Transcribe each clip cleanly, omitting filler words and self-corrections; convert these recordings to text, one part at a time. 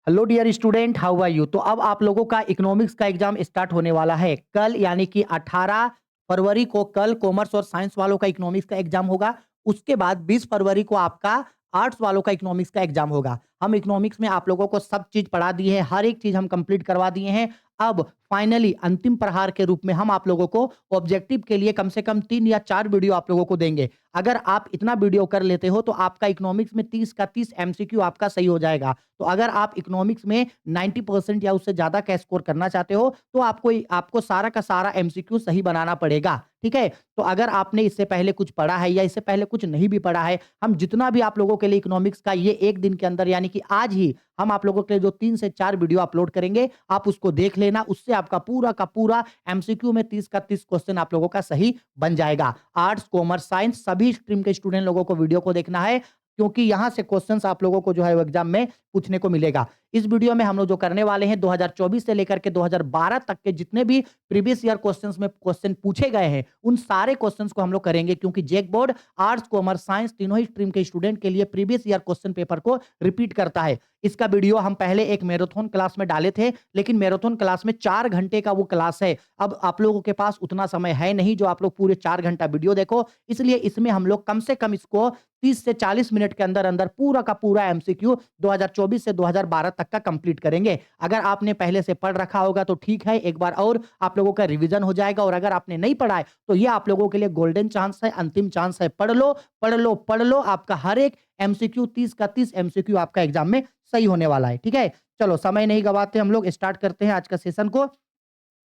Hello dear student, how are you. तो अब आप लोगों का इकोनॉमिक्स का एग्जाम स्टार्ट होने वाला है कल, यानी कि 18 फरवरी को कल कॉमर्स और साइंस वालों का इकोनॉमिक्स का एग्जाम होगा। उसके बाद 20 फरवरी को आपका आर्ट्स वालों का इकोनॉमिक्स का एग्जाम होगा। हम इकोनॉमिक्स में आप लोगों को सब चीज पढ़ा दिए हैं, हर एक चीज हम कंप्लीट करवा दिए हैं। अब फाइनली अंतिम प्रहार के रूप में हम आप लोगों को ऑब्जेक्टिव के लिए कम से कम 3 या 4 वीडियो आप लोगों को देंगे। अगर आप इतना वीडियो कर लेते हो तो आपका इकोनॉमिक्स में 30 का 30 एमसीक्यू आपका सही हो जाएगा। तो अगर आप इकोनॉमिक्स में 90% या उससे ज्यादा का स्कोर करना चाहते हो तो आपको आपको सारा का सारा एमसीक्यू सही बनाना पड़ेगा। ठीक है, तो अगर आपने इससे पहले कुछ पढ़ा है या इससे पहले कुछ नहीं भी पढ़ा है, हम जितना भी आप लोगों के लिए इकोनॉमिक्स का ये एक दिन के अंदर यानी कि आज ही हम आप लोगों के लिए जो 3 से 4 वीडियो अपलोड करेंगे, आप उसको देख लेना। उससे आपका पूरा का पूरा एमसीक्यू में 30 का 30 क्वेश्चन आप लोगों का सही बन जाएगा। आर्ट्स, कॉमर्स, साइंस सभी स्ट्रीम के स्टूडेंट लोगों को वीडियो को देखना है, क्योंकि यहां से क्वेश्चंस आप लोगों को जो है वो एग्जाम में पूछने को मिलेगा। इस वीडियो में हम लोग जो करने वाले हैं 2024 से लेकर के 2012 तक के जितने भी प्रीवियस ईयर क्वेश्चंस में क्वेश्चन पूछे गए हैं, उन सारे क्वेश्चंस को हम लोग करेंगे, क्योंकि जेक बोर्ड आर्ट्स, कॉमर्स, साइंस तीनों ही स्ट्रीम के स्टूडेंट के लिए प्रीवियस ईयर क्वेश्चन पेपर को रिपीट करता है। इसका वीडियो हम पहले एक मैराथन क्लास में डाले थे, लेकिन मैराथन क्लास में 4 घंटे का वो क्लास है। अब आप लोगों के पास उतना समय है नहीं जो आप लोग पूरे 4 घंटा वीडियो देखो, इसलिए इसमें हम लोग कम से कम इसको 30 से 40 मिनट के अंदर अंदर पूरा का पूरा एमसीक्यू 2024 से 2012 तक का कंप्लीट करेंगे। अगर आपने पहले से पढ़ रखा होगा तो ठीक है, एक बार और आप लोगों का रिवीजन हो जाएगा, और अगर आपने नहीं पढ़ा है तो ये आप लोगों के लिए गोल्डन चांस है, अंतिम चांस है। पढ़ लो पढ़ लो पढ़ लो, आपका हर एक एमसीक्यू 30 का 30 एमसीक्यू आपका एग्जाम में सही होने वाला है। ठीक है, चलो समय नहीं गवाते, हम लोग स्टार्ट करते हैं आज का सेशन को।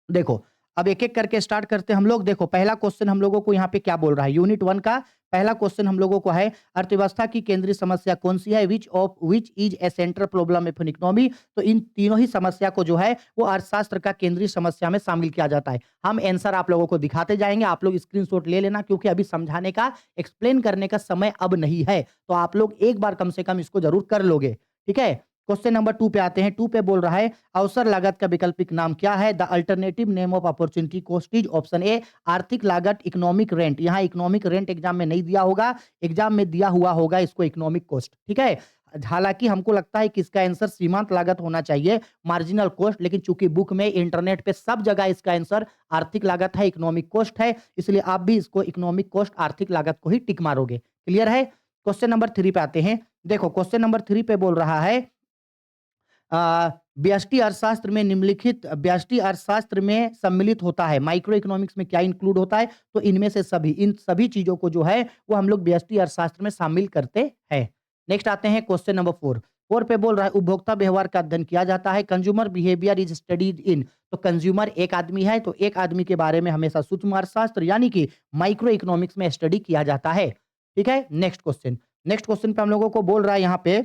देखो, अब एक-एक करके स्टार्ट करते हैं हम लोग। देखो, पहला क्वेश्चन हम लोगों को यहाँ पे क्या बोल रहा है, यूनिट 1 का पहला क्वेश्चन हम लोगों को है, अर्थव्यवस्था की केंद्रीय समस्या कौन-सी है? Which is a central problem of an economy. तो इन तीनों ही समस्या को जो है वो अर्थशास्त्र का केंद्रीय समस्या में शामिल किया जाता है। हम आंसर आप लोगों को दिखाते जाएँगे, आप लोग स्क्रीनशॉट ले लेना, क्योंकि अभी समझाने का, एक्सप्लेन करने का समय अब नहीं है। तो आप लोग एक बार कम से कम इसको ज़रूर कर लोगे। ठीक है? क्वेश्चन नंबर 2 पे आते हैं। 2 पे बोल रहा है, अवसर लागत का वैकल्पिक नाम क्या है? The alternative name of opportunity cost is option A आर्थिक लागत, इकोनॉमिक रेंट। यहाँ इकोनॉमिक रेंट एग्जाम में नहीं दिया होगा, एग्जाम में दिया हुआ होगा इसको इकोनॉमिक कॉस्ट। ठीक है, हालांकि हमको लगता है कि इसका आंसर सीमांत लागत होना चाहिए, मार्जिनल कॉस्ट, लेकिन चूंकि बुक में, इंटरनेट पे सब जगह इसका आंसर आर्थिक लागत है, इकोनॉमिक कॉस्ट है, इसलिए आप भी इसको इकोनॉमिक कॉस्ट, आर्थिक लागत को ही टिक मारोगे। क्लियर है? क्वेश्चन नंबर 3 पे आते हैं। देखो, क्वेश्चन नंबर 3 पे बोल रहा है, व्यष्टि अर्थशास्त्र में निम्नलिखित व्यष्टि अर्थशास्त्र में सम्मिलित होता है, माइक्रो इकोनॉमिक्स में क्या इंक्लूड होता है? तो इनमें से सभी, इन सभी चीजों को जो है वो हम लोग व्यष्टि अर्थशास्त्र में शामिल करते हैं। नेक्स्ट आते हैं क्वेश्चन नंबर 4। 4 पे बोल रहा है, उपभोक्ता व्यवहार का अध्ययन किया जाता है, consumer behaviour is studied in. तो कंज्यूमर एक आदमी है, तो एक आदमी के बारे में हमेशा सूक्ष्म अर्थशास्त्र यानी कि माइक्रो इकोनॉमिक्स में स्टडी किया जाता है। ठीक है, नेक्स्ट क्वेश्चन। नेक्स्ट क्वेश्चन पे हम लोगों को बोल रहा है यहाँ पे,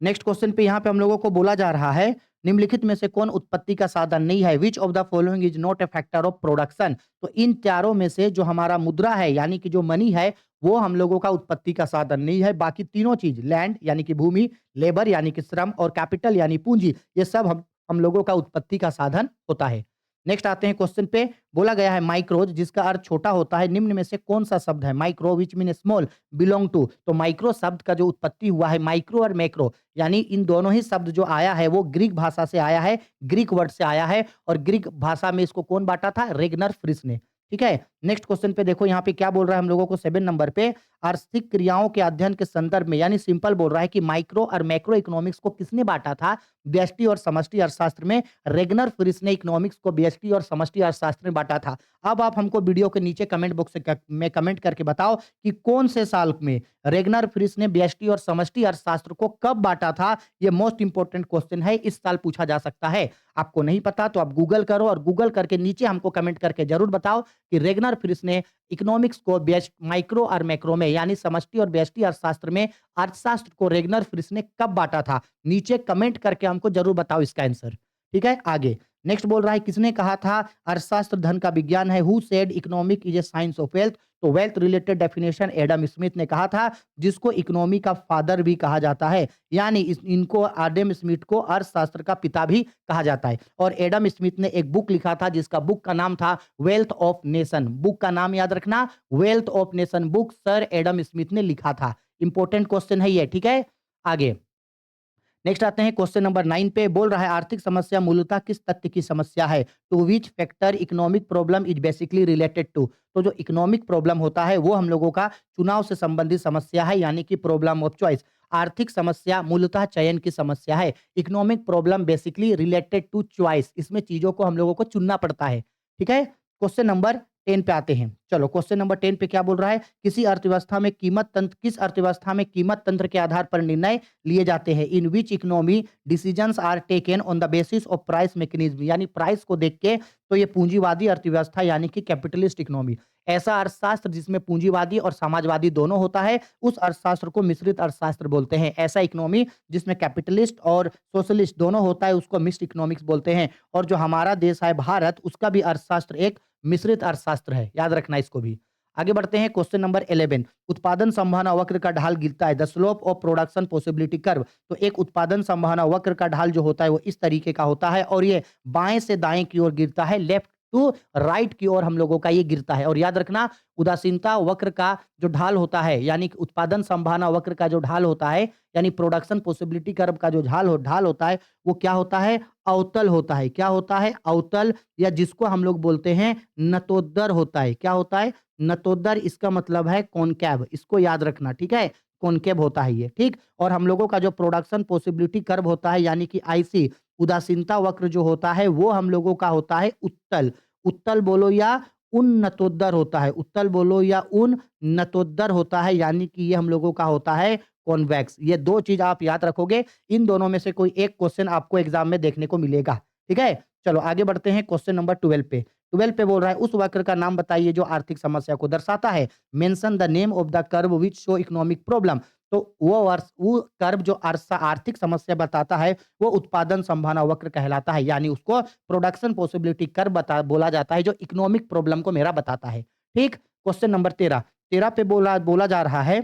नेक्स्ट क्वेश्चन पे यहाँ पे हम लोगों को बोला जा रहा है, निम्नलिखित में से कौन उत्पत्ति का साधन नहीं है? Which of the following is not a factor of production. तो इन चारों में से जो हमारा मुद्रा है यानी कि जो मनी है, वो हम लोगों का उत्पत्ति का साधन नहीं है। बाकी तीनों चीज, लैंड यानी कि भूमि, लेबर यानी कि श्रम, और कैपिटल यानी पूंजी, ये सब हम लोगों का उत्पत्ति का साधन होता है। नेक्स्ट आते हैं क्वेश्चन पे। बोला गया है माइक्रोज, जिसका अर्थ छोटा होता है, निम्न में से कौन सा शब्द है? Micro which mean small, belong to. तो माइक्रो शब्द का जो उत्पत्ति हुआ है, माइक्रो और मैक्रो, यानी इन दोनों ही शब्द जो आया है वो ग्रीक भाषा से आया है, ग्रीक वर्ड से आया है, और ग्रीक भाषा में इसको कौन बांटा था? रेगनर फ्रिस ने। ठीक है, नेक्स्ट क्वेश्चन पे देखो, यहाँ पे क्या बोल रहा है हम लोगों को 7 नंबर पे, आर्थिक क्रियाओं के अध्ययन के संदर्भ में, यानी सिंपल बोल रहा है कि माइक्रो और मैक्रो इकोनॉमिक्स को किसने बांटा था? व्यष्टि और समष्टि अर्थशास्त्र में रेगनर फ्रिस ने इकोनॉमिक्स को व्यष्टि और समष्टि अर्थशास्त्र में बांटा था। अब आप हमको वीडियो के नीचे कमेंट बॉक्स में कमेंट करके बताओ कि कौन से साल में रेगनर फ्रिस ने व्यष्टि और समष्टि अर्थशास्त्र को कब बांटा था? ये मोस्ट इंपोर्टेंट क्वेश्चन है, इस साल पूछा जा सकता है। आपको नहीं पता तो आप गूगल करो, और गूगल करके नीचे हमको कमेंट करके जरूर बताओ कि रेगनर फ्रिस ने इकोनॉमिक्स को माइक्रो और मैक्रो में, यानी समष्टि और व्यष्टि अर्थशास्त्र में, अर्थशास्त्र को रेगनर फ्रिस ने कब बांटा था? नीचे कमेंट करके हमको जरूर बताओ इसका आंसर। ठीक है, आगे नेक्स्ट बोल रहा है, किसने कहा था अर्थशास्त्र धन का विज्ञान है? Who said economic is a science of wealth. तो wealth related definition Adam Smith ने कहा था, जिसको इकोनॉमी का फादर भी कहा जाता है, यानी इनको, एडम स्मिथ को अर्थशास्त्र का पिता भी कहा जाता है। और एडम स्मिथ ने एक बुक लिखा था जिसका बुक का नाम था वेल्थ ऑफ नेशन। बुक का नाम याद रखना, wealth of nation book sir Adam Smith ने लिखा था। इंपॉर्टेंट क्वेश्चन है ये। ठीक है, आगे नेक्स्ट आते हैं क्वेश्चन नंबर 9 पे। बोल रहा है आर्थिक समस्या मूलतः किस तथ्य की समस्या है? To which factor economic problem is basically related to. तो जो इकोनॉमिक प्रॉब्लम होता है वो हम लोगों का चुनाव से संबंधित समस्या है, यानी कि प्रॉब्लम ऑफ चॉइस। आर्थिक समस्या मूलतः चयन की समस्या है। Economic problem basically related to choice. इसमें चीजों को हम लोगों को चुनना पड़ता है। ठीक है, क्वेश्चन नंबर 10 पे आते हैं। चलो क्वेश्चन नंबर 10 पे क्या बोल रहा है? किस अर्थव्यवस्था में कीमत तंत्र के आधार पर निर्णय लिए जाते हैं? In which economy decisions are taken on the basis of price mechanism. यानी प्राइस को देख के। तो ये पूंजीवादी अर्थव्यवस्था यानी कि कैपिटलिस्ट इकोनॉमी। ऐसा अर्थशास्त्र जिसमें पूंजीवादी और समाजवादी दोनों होता है, उस अर्थशास्त्र को मिश्रित अर्थशास्त्र बोलते हैं। ऐसा इकोनॉमी जिसमें कैपिटलिस्ट और सोशलिस्ट दोनों होता है, उसको मिक्स्ड इकोनॉमिक्स बोलते हैं। और जो हमारा देश है भारत, उसका भी अर्थशास्त्र एक मिश्रित अर्थशास्त्र है, याद रखना इसको भी। आगे बढ़ते हैं क्वेश्चन नंबर 11। उत्पादन संभावना वक्र का ढाल गिरता है। The slope of production possibility curve. तो एक उत्पादन संभावना वक्र का ढाल जो होता है वो इस तरीके का होता है, और ये बाएं से दाएं की ओर गिरता है, लेफ्ट टू राइट की ओर हम लोगों का ये गिरता है। और याद रखना, उदासीनता वक्र का जो ढाल होता है, यानी कि उत्पादन संभावना वक्र का जो ढाल होता है, यानी प्रोडक्शन पॉसिबिलिटी कर्व का जो ढाल होता है, वो क्या होता है? अवतल होता है। क्या होता है? अवतल, या जिसको हम लोग बोलते हैं नतोदर होता है। क्या होता है? नतोदर। इसका मतलब है कॉनकेव। इसको याद रखना, ठीक है? कॉनकेव होता है ये, ठीक। और हम लोगों का जो प्रोडक्शन पॉसिबिलिटी कर्व होता है, यानी कि आईसी, उदासीनता वक्र जो होता है, वो हम लोगों का होता है उत्तल। उत्तल बोलो या उन्नतोदर होता है। उत्तल बोलो या उन्नतोदर होता है, यानी कि ये हम लोगों का होता है कॉन्वेक्स। ये दो चीज आप याद रखोगे, इन दोनों में से कोई एक क्वेश्चन आपको एग्जाम में देखने को मिलेगा। ठीक है, चलो आगे बढ़ते हैं क्वेश्चन नंबर 12 पे। 12 पे बोल रहा है उस वक्र का नाम बताइए जो आर्थिक समस्या को दर्शाता है। Mention the name of the curve which show economic problem. तो वो कर्व जो आर्थिक समस्या बताता है, वो उत्पादन संभावना वक्र कहलाता है, यानी उसको प्रोडक्शन पॉसिबिलिटी कर्व बोला जाता है, जो इकोनॉमिक प्रॉब्लम को मेरा बताता है। ठीक, क्वेश्चन नंबर 13। 13 पे बोला जा रहा है,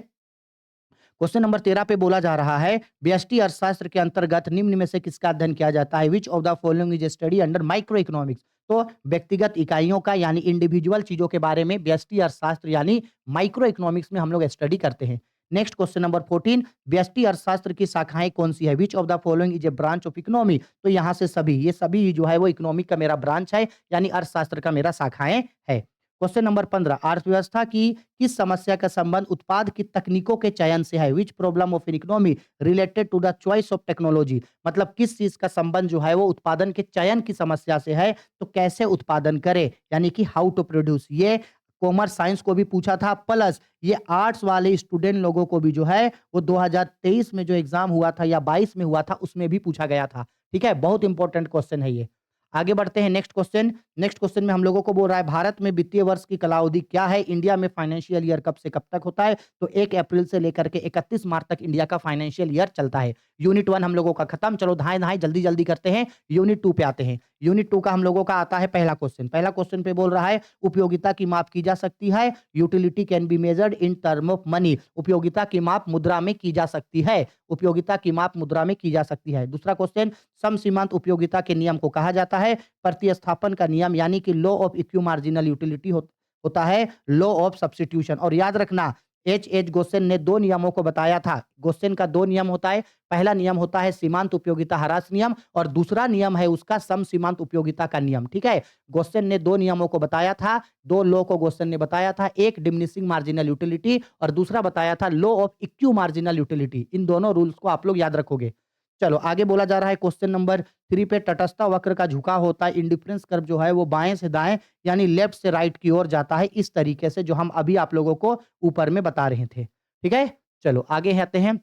क्वेश्चन नंबर 13 पे बोला जा रहा है व्यष्टि अर्थशास्त्र के अंतर्गत निम्न में से किसका अध्ययन किया जाता है? Which of the following is study under micro economics. तो व्यक्तिगत इकाइयों का, यानी इंडिविजुअल चीजों के बारे में व्यष्टि अर्थशास्त्र यानी माइक्रो इकोनॉमिक्स में हम लोग स्टडी करते हैं। Next question number 14। व्यष्टि अर्थशास्त्र की शाखाएं कौन सी है? Which of the following is a branch of economy. तो यहाँ से ये सभी जो है वो इकोनॉमिक का मेरा ब्रांच है, यानी अर्थशास्त्र का मेरा शाखाएं है। Question number 15। अर्थव्यवस्था की किस समस्या का संबंध उत्पाद की तकनीकों के चयन से है? Which problem of economy related to the choice of technology. मतलब किस चीज का संबंध जो है वो उत्पादन के चयन की समस्या से है, तो कैसे उत्पादन करे, यानी कि हाउ टू प्रोड्यूस। ये कॉमर्स साइंस को भी पूछा था, प्लस ये आर्ट्स वाले स्टूडेंट लोगों को भी जो है वो 2023 में जो एग्जाम हुआ था या 22 में हुआ था, उसमें भी पूछा गया था। ठीक है, बहुत इंपॉर्टेंट क्वेश्चन है ये। आगे बढ़ते हैं नेक्स्ट क्वेश्चन। नेक्स्ट क्वेश्चन में हम लोगों को बोल रहा है भारत में वित्तीय वर्ष की कालावधि क्या है? इंडिया में फाइनेंशियल ईयर कब से कब तक होता है? तो 1 अप्रैल से लेकर के 31 मार्च तक इंडिया का फाइनेंशियल ईयर चलता है। यूनिट 1 हम लोगों का खत्म। चलो धाए जल्दी जल्दी करते हैं, यूनिट 2 पे आते हैं। यूनिट 2 का हम लोगों का आता है पहला क्वेश्चन। पहला क्वेश्चन पे बोल रहा है उपयोगिता की माप की जा सकती है। Utility can be measured in term of money. उपयोगिता की माप मुद्रा में की जा सकती है। उपयोगिता की माप मुद्रा में की जा सकती है। दूसरा क्वेश्चन, सम सीमांत उपयोगिता के नियम को कहा जाता है। प्रतिस्थापन का नियम, यानी कि लॉ ऑफ इक्यू मार्जिनल यूटिलिटी होता है लॉ ऑफ सब्स्टिट्यूशन। और याद रखना, एच गोसेन ने 2 नियमों को बताया था। गोसेन का 2 नियम होता है। पहला नियम होता है सीमांत उपयोगिता ह्रास नियम, और दूसरा नियम है उसका सम सीमांत उपयोगिता का नियम। ठीक है, गोसेन ने 2 नियमों को बताया था, 2 लॉ को गोसेन ने बताया था। एक डिमिनिशिंग मार्जिनल यूटिलिटी और दूसरा बताया था लॉ ऑफ इक्यू मार्जिनल यूटिलिटी। इन दोनों रूल्स को आप लोग याद रखोगे। चलो आगे बोला जा रहा है क्वेश्चन नंबर 3 पे, तटस्थ वक्र का झुकाव होता है। इंडिफरेंस कर्व जो है वो बाएं से दाएं, यानी लेफ्ट से राइट की ओर जाता है, इस तरीके से जो हम अभी आप लोगों को ऊपर में बता रहे थे। ठीक है, चलो आगे आते हैं।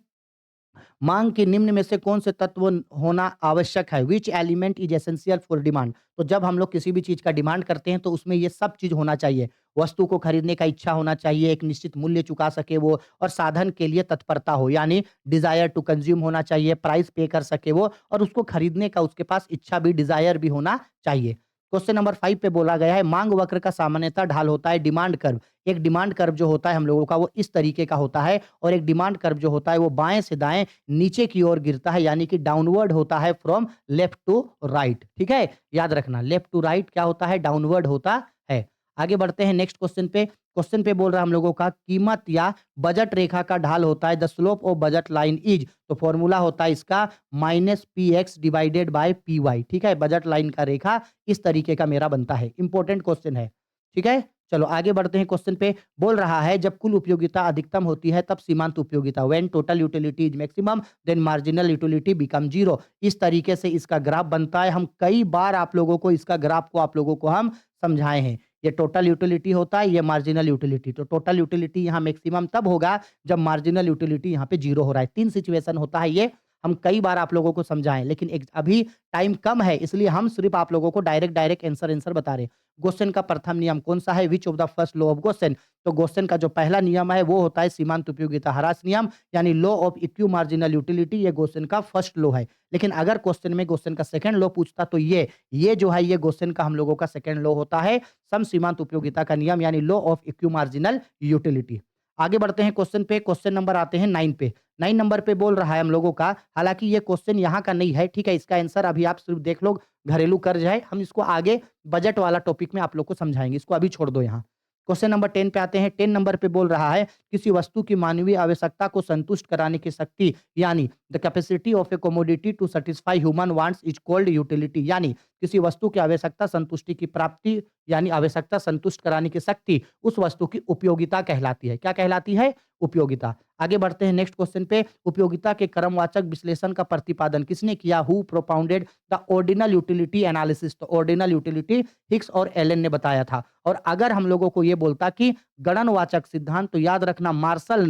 मांग के निम्न में से कौन से तत्व होना आवश्यक है? Which element is essential for demand. तो जब हम लोग किसी भी चीज का डिमांड करते हैं तो उसमें ये सब चीज होना चाहिए। वस्तु को खरीदने का इच्छा होना चाहिए, एक निश्चित मूल्य चुका सके वो, और साधन के लिए तत्परता हो, यानी डिजायर टू कंज्यूम होना चाहिए, प्राइस पे कर सके वो, और उसको खरीदने का उसके पास इच्छा भी, डिजायर भी होना चाहिए। क्वेश्चन नंबर 5 पे बोला गया है मांग वक्र का सामान्यतः ढाल होता है डिमांड कर्व। एक डिमांड कर्व जो होता है हम लोगों का वो इस तरीके का होता है, और एक डिमांड कर्व जो होता है वो बाएं से दाएं नीचे की ओर गिरता है, यानी कि डाउनवर्ड होता है फ्रॉम लेफ्ट टू राइट। ठीक है, याद रखना, लेफ्ट टू राइट क्या होता है? डाउनवर्ड होता है। आगे बढ़ते हैं नेक्स्ट क्वेश्चन पे। क्वेश्चन पे बोल रहा है हम लोगों का कीमत या बजट रेखा का ढाल होता है the slope of budget line is, तो फॉर्मूला होता है इसका minus P X divided by P Y. ठीक है, बजट लाइन का रेखा इस तरीके का मेरा बनता है। इंपॉर्टेंट क्वेश्चन है। ठीक है, चलो आगे बढ़ते हैं क्वेश्चन पे। बोल रहा है जब कुल उपयोगिता अधिकतम होती है तब सीमांत उपयोगिता, when total utility is maximum then marginal utility become zero. इस तरीके से इसका ग्राफ बनता है। हम कई बार आप लोगों को इसका ग्राफ को आप लोगों को हम समझाए हैं। ये टोटल यूटिलिटी होता है, ये मार्जिनल यूटिलिटी। तो टोटल यूटिलिटी यहाँ मैक्सिमम तब होगा जब मार्जिनल यूटिलिटी यहाँ पे जीरो हो रहा है। 3 सिचुएशन होता है ये, हम कई बार आप लोगों को समझाएं, लेकिन अभी टाइम कम है इसलिए हम सिर्फ आप लोगों को डायरेक्ट आंसर बता रहे हैं। क्वेश्चन का प्रथम नियम कौन सा है? Which of the first law of question. तो क्वेश्चन का जो पहला नियम है वो होता है सीमांत उपयोगिता ह्रास नियम, यानी लॉ ऑफ इक्यू मार्जिनल यूटिलिटी। ये क्वेश्चन का फर्स्ट लॉ है। लेकिन अगर क्वेश्चन में क्वेश्चन का सेकंड लॉ पूछता तो ये जो है ये क्वेश्चन का हम लोगों का सेकंड लॉ होता है सम सीमांत उपयोगिता का नियम, यानी लॉ ऑफ इक्यू मार्जिनल यूटिलिटी। आगे बढ़ते हैं क्वेश्चन पे। क्वेश्चन नंबर आते हैं 9 पे। 9 नंबर पे बोल रहा है हम लोगों का, हालांकि ये क्वेश्चन यहाँ का नहीं है, ठीक है, इसका आंसर अभी आप सिर्फ देख लो, घरेलू कर्ज है। हम इसको आगे बजट वाला टॉपिक में आप लोग को समझाएंगे, इसको अभी छोड़ दो यहाँ। क्वेश्चन नंबर 10 पे आते हैं। 10 नंबर पे बोल रहा है किसी वस्तु की मानवीय आवश्यकता को संतुष्ट कराने की शक्ति, यानी the capacity of a commodity to satisfy human wants is called utility. यानी किसी वस्तु की आवश्यकता संतुष्टि की प्राप्ति, यानी आवश्यकता संतुष्ट कराने की शक्ति उस वस्तु की उपयोगिता कहलाती है। क्या कहलाती है? उपयोगिता। आगे बढ़ते हैं नेक्स्ट क्वेश्चन पे। उपयोगिता के क्रमवाचक विश्लेषण का प्रतिपादन किसने किया? Who propounded the ordinal utility analysis. तो ऑर्डिनल यूटिलिटी हिक्स और एलन ने बताया था। और अगर हम लोगों को ये बोलता कि गणनवाचक सिद्धांत, तो याद रखना मार्शल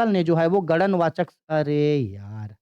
ने जो है वो गणनवाचक, अरे यार,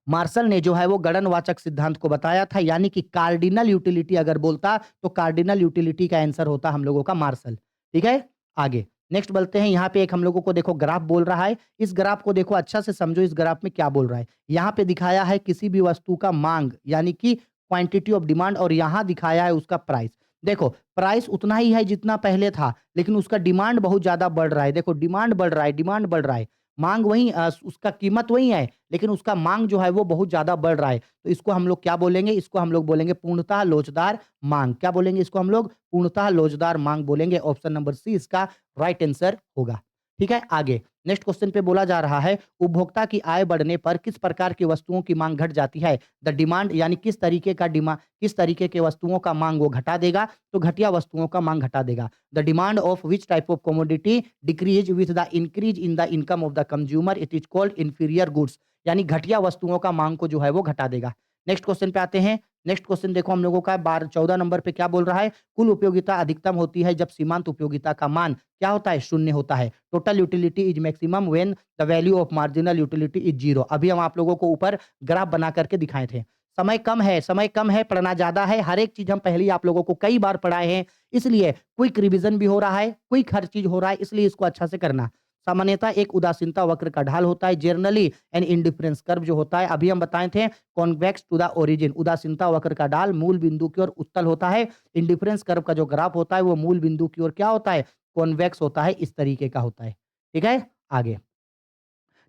मार्शल ने जो है वो गणनवाचक सिद्धांत को बताया था, यानी कि कार्डिनल यूटिलिटी अगर बोलता तो कार्डिनल यूटिलिटी का आंसर होता हम लोगों का मार्शल। ठीक है, आगे नेक्स्ट बोलते हैं। यहाँ पे एक हम लोगों को देखो ग्राफ बोल रहा है, इस ग्राफ को देखो अच्छा से समझो, इस ग्राफ में क्या बोल रहा है। यहाँ पे दिखाया है किसी भी वस्तु का मांग, यानी कि क्वांटिटी ऑफ डिमांड, और यहाँ दिखाया है उसका प्राइस। देखो प्राइस उतना ही है जितना पहले था, लेकिन उसका डिमांड बहुत ज्यादा बढ़ रहा है। देखो डिमांड बढ़ रहा है, डिमांड बढ़ रहा है, मांग वही, उसका कीमत वही है, लेकिन उसका मांग जो है वो बहुत ज्यादा बढ़ रहा है। तो इसको हम लोग क्या बोलेंगे? इसको हम लोग बोलेंगे पूर्णतः लोचदार मांग। क्या बोलेंगे इसको हम लोग? पूर्णतः लोचदार मांग बोलेंगे। ऑप्शन नंबर सी इसका राइट आंसर होगा। ठीक है, आगे नेक्स्ट क्वेश्चन पे बोला जा रहा है उपभोक्ता की आय बढ़ने पर किस प्रकार की वस्तुओं की मांग घट जाती है? द डिमांड, यानी किस तरीके के वस्तुओं का मांग वो घटा देगा? तो घटिया वस्तुओं का मांग घटा देगा। The demand of which type of commodity decrease with the increase in the income of the consumer, it is called inferior goods. यानी घटिया वस्तुओं का मांग को जो है वो घटा देगा। नेक्स्ट क्वेश्चन पे आते हैं। नेक्स्ट क्वेश्चन देखो हम लोगों का 14 नंबर पे क्या बोल रहा है? कुल उपयोगिता अधिकतम होती है जब सीमांत उपयोगिता का मान क्या होता है? शून्य होता है। Total utility is maximum when the value of marginal utility is zero. अभी हम आप लोगों को ऊपर ग्राफ बना करके दिखाए थे। समय कम है, पढ़ना ज्यादा है। हर एक चीज हम पहले ही आप लोगों को कई बार पढ़ाए हैं, इसलिए क्विक रिवीजन भी हो रहा है, क्विक हर चीज हो रहा है, इसलिए इसको अच्छा से करना। सामान्यतः एक उदासीनता वक्र का ढाल होता है, जनरली एन इंडिफरेंस कर्व जो होता है, अभी हम बताए थे कॉन्वेक्स टू द ओरिजिन। उदासीनता वक्र का ढाल मूल बिंदु की ओर उत्तल होता है। इंडिफरेंस कर्व का जो ग्राफ होता है वो मूल बिंदु की ओर क्या होता है? कॉन्वेक्स होता है, इस तरीके का होता है। ठीक है, आगे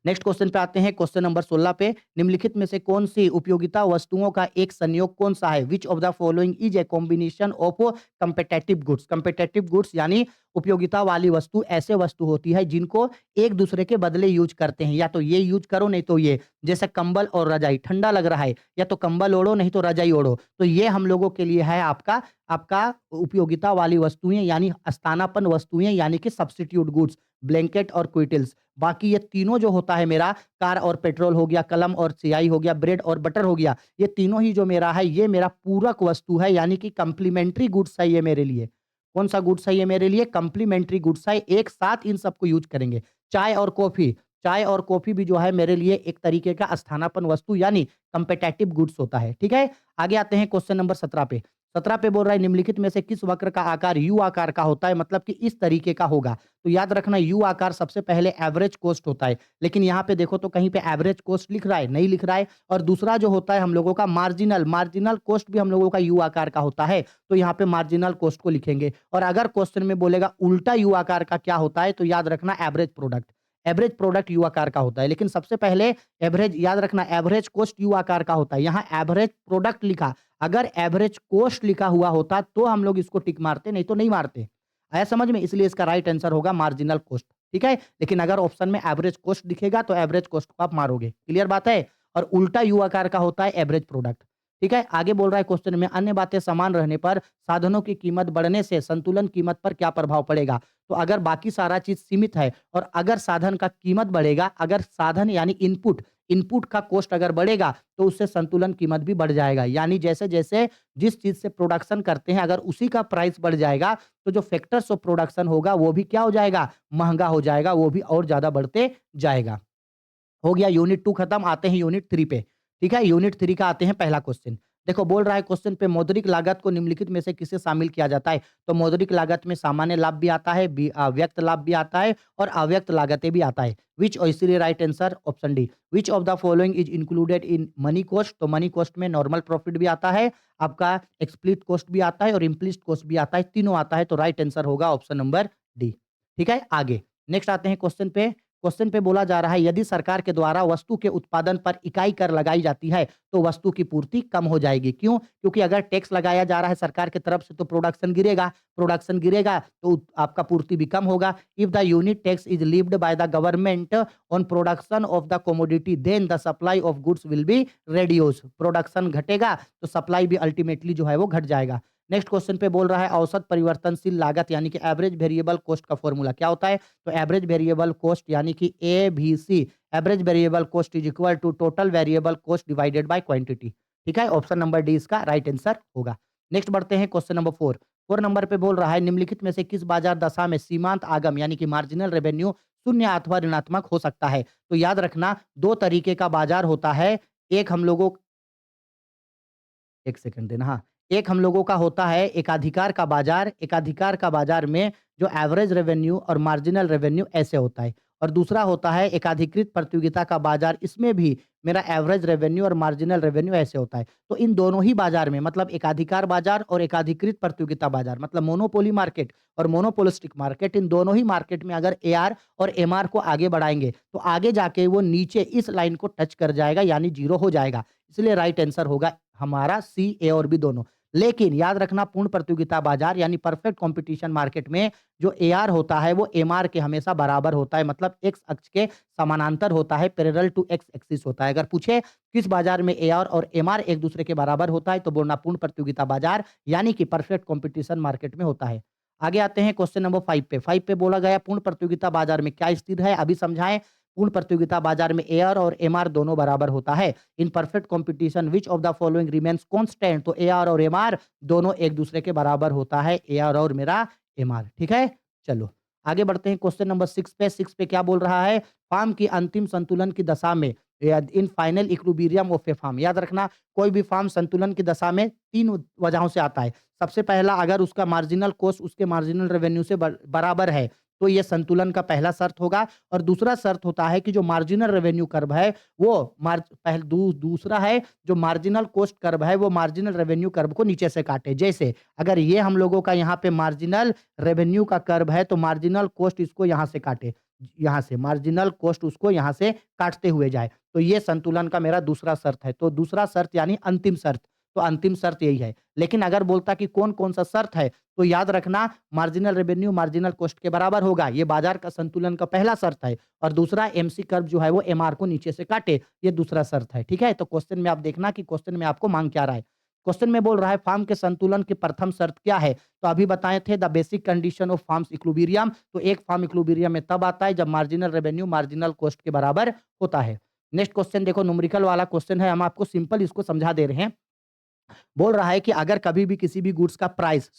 नेक्स्ट क्वेश्चन पे आते हैं। क्वेश्चन नंबर 16 पे, निम्नलिखित में से कौन सी उपयोगिता वस्तुओं का एक संयोग कौन सा है? Which of the following is a combination of competitive goods. Competitive goods यानी उपयोगिता वाली वस्तु ऐसे वस्तु होती है जिनको एक दूसरे के बदले यूज करते हैं, या तो ये यूज करो नहीं तो ये, जैसे कंबल और रजाई। ठंडा लग रहा है या तो कंबल ओढ़ो नहीं तो रजाई ओढ़ो, तो ये हम लोगों के लिए है आपका आपका उपयोगिता वाली वस्तुएं, यानी स्थानापन्न वस्तुएं, यानी कि सब्स्टिट्यूट गुड्स, ब्लैंकेट और क्विटिल्स। बाकी ये तीनों जो होता है मेरा, कार और पेट्रोल हो गया, कलम और स्याही हो गया, ब्रेड और बटर हो गया, ये तीनों ही जो मेरा है ये मेरा पूरक वस्तु है, यानी कि कंप्लीमेंट्री गुड्स है ये मेरे लिए। कौन सा गुड्स है ये मेरे लिए? कंप्लीमेंट्री गुड्स है, एक साथ इन सबको यूज करेंगे। चाय और कॉफी भी जो है मेरे लिए एक तरीके का स्थानापन्न वस्तु, यानी कंपेटेटिव गुड्स होता है। ठीक है, आगे आते हैं क्वेश्चन नंबर 17 पे। 17 पे बोल रहा है निम्नलिखित में से किस वक्र का आकार यू आकार का होता है? मतलब कि इस तरीके का होगा। तो याद रखना यू आकार सबसे पहले एवरेज कॉस्ट होता है, लेकिन यहाँ पे देखो तो कहीं पे एवरेज कॉस्ट लिख रहा है, नहीं लिख रहा है। और दूसरा जो होता है हम लोगों का मार्जिनल कॉस्ट भी हम लोगों का यू आकार का होता है, तो यहाँ पे मार्जिनल कॉस्ट को लिखेंगे। और अगर क्वेश्चन में बोलेगा उल्टा यू आकार का क्या होता है, तो याद रखना एवरेज प्रोडक्ट यू आकार का होता है। लेकिन सबसे पहले एवरेज, याद रखना एवरेज कॉस्ट यू आकार का होता है, यहाँ एवरेज प्रोडक्ट लिखा। अगर एवरेज कॉस्ट लिखा हुआ होता तो हम लोग इसको टिक मारते, नहीं तो नहीं मारते। आया समझ में? इसलिए इसका राइट आंसर होगा मार्जिनल कॉस्ट, ठीक है? लेकिन अगर ऑप्शन में एवरेज कॉस्ट दिखेगा तो एवरेज कॉस्ट को आप मारोगे। क्लियर बात है? और उल्टा यू आकार का होता है एवरेज प्रोडक्ट, ठीक है? आगे बोल रहा है क्वेश्चन में अन्य बातें समान रहने पर साधनों की कीमत बढ़ने से संतुलन कीमत पर क्या प्रभाव पड़ेगा? तो अगर बाकी सारा चीज़ सीमित है और अगर साधन का कीमत बढ़ेगा, अगर साधन यानी इनपुट इनपुट का कॉस्ट अगर बढ़ेगा, तो उससे संतुलन कीमत भी बढ़ जाएगा। यानी जैसे-जैसे जिस चीज़ से प्रोडक्शन करते हैं, अगर उसी का प्राइस बढ़ जाएगा, तो जो फैक्टर्स ऑफ प्रोडक्शन होगा, वो भी क्या हो जाएगा? महँगा हो जाएगा, वो भी और ज़्यादा बढ़ते जाएगा। हो गया यूनिट 2 खत्म, आते हैं यूनिट 3 पे। ठीक है? यूनिट 3 का आते हैं पहला क्वेश्चन। देखो बोल रहा है क्वेश्चन पे मौद्रिक लागत को निम्नलिखित में से किससे शामिल किया जाता है? तो मौद्रिक लागत में सामान्य लाभ भी आता है, व्यक्त लाभ भी आता है और अव्यक्त लागतें भी आता है। व्हिच और इसीलिए right answer option D. Which of the following is included in money cost? तो मनी कॉस्ट में नॉर्मल प्रॉफिट भी आता है, आपका एक्सप्लिसिट कॉस्ट भी आता है और इम्प्लिसिट कॉस्ट भी आता है, तीनों आता है, तो राइट आंसर होगा ऑप्शन नंबर डी। ठीक है? आगे नेक्स्ट आते हैं क्वेश्चन पे। क्वेश्चन पे बोला जा रहा है यदि सरकार के द्वारा वस्तु के उत्पादन पर इकाई कर लगाई जाती है तो वस्तु की पूर्ति कम हो जाएगी। क्यों? क्योंकि अगर टैक्स लगाया जा रहा है सरकार की तरफ से तो प्रोडक्शन गिरेगा तो आपका पूर्ति भी कम होगा। If the unit tax is levied by the government on production of the commodity then the supply of goods will be reduce. Production घटेगा तो सप्लाई भी अल्टीमेटली जो है वो घट जाएगा। नेक्स्ट क्वेश्चन पे बोल रहा है औसत परिवर्तनशील लागत यानी कि एवरेज वेरिएबल कॉस्ट का फॉर्मूला क्या होता है? तो एवरेज वेरिएबल कॉस्ट यानी कि AVC, average variable cost is equal to total variable cost divided by quantity. ठीक है? ऑप्शन नंबर डी इसका राइट आंसर होगा। नेक्स्ट बढ़ते हैं क्वेश्चन नंबर 4। 4 नंबर पे बोल रहा है निम्नलिखित में से किस बाजार दशा में सीमांत आगम यानी कि मार्जिनल रेवेन्यू शून्य अथवा ऋणात्मक हो सकता है? तो याद रखना 2 तरीके का बाजार होता है। एक हम लोगों 1 सेकंड देना, हाँ। एक हम लोगों का होता है एकाधिकार का बाज़ार, एकाधिकार का बाज़ार में जो एवरेज रेवेन्यू और मार्जिनल रेवेन्यू ऐसे होता है और दूसरा होता है एकाधिकृत प्रतियोगिता का बाज़ार, इसमें भी मेरा एवरेज रेवेन्यू और मार्जिनल रेवेन्यू ऐसे होता है। तो इन दोनों ही बाज़ार में मतलब एकाधिकार बाज़ार और एकाधिकृत प्रतियोगिता बाज़ार मतलब मोनोपोली मार्केट और मोनोपोलिस्टिक मार्केट, इन दोनों ही मार्केट में अगर एआर और एमआर को आगे बढ़ाएँगे, तो आगे जाके वो नीचे इस लाइन को टच कर जाएगा यानी 0 हो जाएगा। इसलिए राइट आंसर होगा हमारा सी, ए और बी दोनों। लेकिन याद रखना पूर्ण प्रतियोगिता बाजार यानी परफेक्ट कंपटीशन मार्केट में जो एआर होता है वो एमआर के हमेशा बराबर होता है मतलब एक्स अक्ष के समानांतर होता है, पैरेलल टू एक्स एक्सिस होता है। अगर पूछे किस बाजार में एआर और एमआर एक दूसरे के बराबर होता है तो बोलना पूर्ण प्रतियोगिता बाजार यानी कि परफेक्ट कंपटीशन मार्केट में होता है। आगे आते हैं क्वेश्चन नंबर 5 पे। 5 पे बोला गया पूर्ण प्रतियोगिता बाजार में क्या स्थिर है? अभी समझाएं। पूर्ण प्रतियोगिता बाजार में एआर और एमआर दोनों बराबर होता है। इन perfect competition which of the following remains constant? तो एआर और एमआर दोनों एक दूसरे के बराबर होता है, एआर और मेरा एमआर। ठीक है? चलो आगे बढ़ते हैं क्वेश्चन नंबर 6 पे। 6 पे क्या बोल रहा है? फार्म की अंतिम संतुलन की दशा में या in final equilibrium of a firm. याद रखना कोई भी फार्म संतुलन की दशा में 3 वजहों से आता है। सबसे पहला अगर उसका मार्जिनल कॉस्ट उसके मार्जिनल रेवेन्यू से बराबर है तो ये संतुलन का पहला शर्त होगा और दूसरा शर्त होता है कि जो मार्जिनल रेवेन्यू कर्व है वो दूसरा है जो मार्जिनल कॉस्ट कर्व है वो मार्जिनल रेवेन्यू कर्व को नीचे से काटे। जैसे अगर ये हम लोगों का यहाँ पे मार्जिनल रेवेन्यू का कर्व है तो मार्जिनल कॉस्ट इसको यहाँ से काटे, यहाँ से मार्जिनल कॉस्ट उसको यहाँ से काटते हुए जाए, तो ये संतुलन का मेरा दूसरा शर्त है। तो दूसरा शर्त यानी अंतिम शर्त, तो अंतिम शर्त यही है। लेकिन अगर बोलता कि कौन-कौन सा शर्त है, तो याद रखना मार्जिनल रेवेन्यू मार्जिनल कॉस्ट के बराबर होगा, ये बाजार का संतुलन का पहला शर्त है और दूसरा एमसी कर्व जो है वो एमआर को नीचे से काटे, ये दूसरा शर्त है। ठीक है? तो क्वेश्चन में आप देखना कि क्वेश्चन में आपको माँग क्या रहा है। क्वेश्चन में बोल रहा है फार्म के संतुलन की प्रथम शर्त क्या है? तो अभी बताए थे the basic condition of farms equilibrium, तो एक फार्म इक्विलिब्रियम में तब आता है जब मार्जिनल रेवेन्यू मार्जिनल कॉस्ट के बराबर होता है। नेक्स्ट क्वेश्चन देखो न्यूमेरिकल वाला क्वेश्चन है, हम आपको सिंपल इसको समझा दे रहे हैं। बोल रहा है कि अगर कभी भी किसी भी गुड्स का प्राइस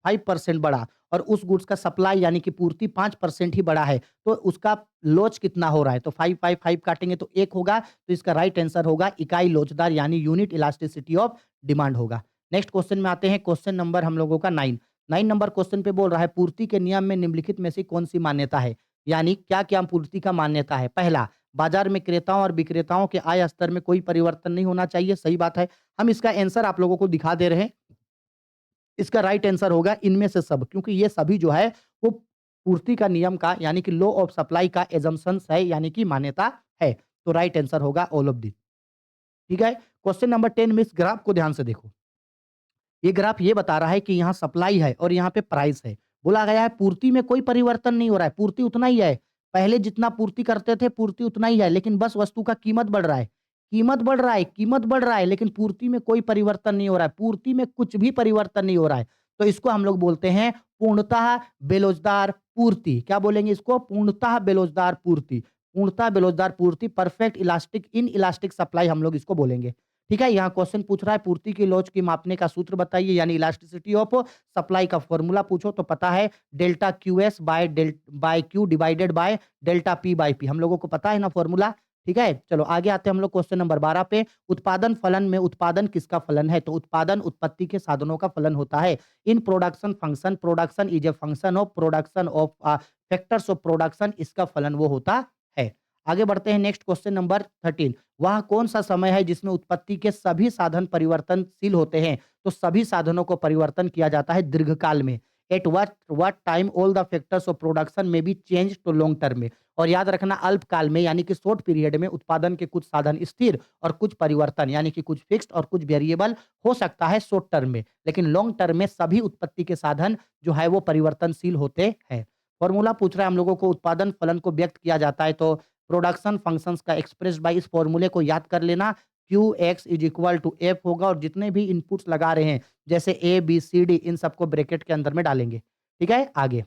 5% बढ़ा और उस गुड्स का सप्लाई यानी कि पूर्ति 5% ही बढ़ा है, तो उसका लोच कितना हो रहा है? तो 5, 5, 5 काटेंगे तो 1 होगा, तो इसका राइट आंसर होगा इकाई लोचदार यानी यूनिट इलास्टिसिटी ऑफ डिमांड होगा। नेक्स्ट क्वेश्चन में आते हैं, क्वेश्चन नंबर हम लोगों का 9। 9 नंबर क्वेश्चन पे बोल रहा है पूर्ति के नियम में निम्नलिखित में से कौन-सी मान्यता है? यानी क्या-क्या पूर्ति का मान्यता है? पहला, बाजार में क्रेताओं और विक्रेताओं के आय स्तर में कोई परिवर्तन नहीं होना चाहिए, सही बात है। हम इसका आंसर आप लोगों को दिखा दे रहे हैं। इसका राइट आंसर होगा इनमें से सब, क्योंकि ये सभी जो है वो पूर्ति का नियम का यानी कि लॉ ऑफ सप्लाई का असम्पशन्स है यानी कि मान्यता है। तो राइट आंसर होगा ऑल ऑफ दिस। ठीक है? क्वेश्चन नंबर 10 में इस ग्राफ को ध्यान से देखो। ये ग्राफ ये बता रहा है कि यहाँ सप्लाई है और यहाँ पे प्राइस है। बोला गया है पूर्ति में कोई परिवर्तन नहीं हो रहा है, पूर्ति उतना ही है। पहले जितना पूर्ति करते थे पूर्ति उतना ही है, लेकिन बस वस्तु का कीमत बढ़ रहा है। कीमत बढ़ रहा है, कीमत बढ़ रहा है, लेकिन पूर्ति में कोई परिवर्तन नहीं हो रहा है। पूर्ति में कुछ भी परिवर्तन नहीं हो रहा है। तो इसको हम लोग बोलते हैं पूर्णतः बेरोजगार पूर्ति। क्या बोलेंगे इसको? पूर्णतः बेरोजगार पूर्ति। पूर्णतः बेरोजगार पूर्ति, परफेक्ट इलास्टिक इनइलास्टिक सप्लाई हम लोग इसको बोलेंगे। ठीक है, यहाँ क्वेश्चन पूछ रहा है पूर्ति की लॉज की मापने का सूत्र बताइए, यानी इलास्टिसिटी ऑफ सप्लाई का फॉर्मूला पूछो तो पता है delta QS by Q divided by delta P by P. हम लोगों को पता है ना फॉर्मूला। ठीक है, चलो आगे आते हैं हम लोग क्वेश्चन नंबर 12 पे। उत्पादन फलन में उत्पादन किसका फलन है? तो उत्पादन उत्पत्ति के साधनों का फलन होता है। In production function, production is a function of production of factors of production, इसका फलन वो होता है। आगे बढ़ते हैं नेक्स्ट क्वेश्चन नंबर 13। वह कौन सा समय है जिसमें उत्पत्ति के सभी साधन परिवर्तनशील होते हैं? तो सभी साधनों को परिवर्तन किया जाता है दीर्घकाल में। At what time all the factors of production may be change to long term में। और याद रखना अल्पकाल में यानी कि शॉर्ट पीरियड में उत्पादन के कुछ साधन स्थिर और कुछ परिवर्तन यानी कि कुछ फिक्स्ड और कुछ वेरिएबल हो सकता है शॉर्ट टर्म में, लेकिन लॉन्ग टर्म में सभी उत्पत्ति के साधन जो है वो परिवर्तनशील होते हैं। फॉर्मूला पूछ रहा है हम लोगों को, उत्पादन फलन को व्यक्त किया जाता है तो प्रोडक्शन फंक्शंस का एक्सप्रेस बाय इस फॉर्मूले को याद कर लेना। Q X is equal to F होगा और जितने भी इनपुट्स लगा रहे हैं जैसे ए बी सी डी इन सबको ब्रैकेट के अंदर में डालेंगे। ठीक है, आगे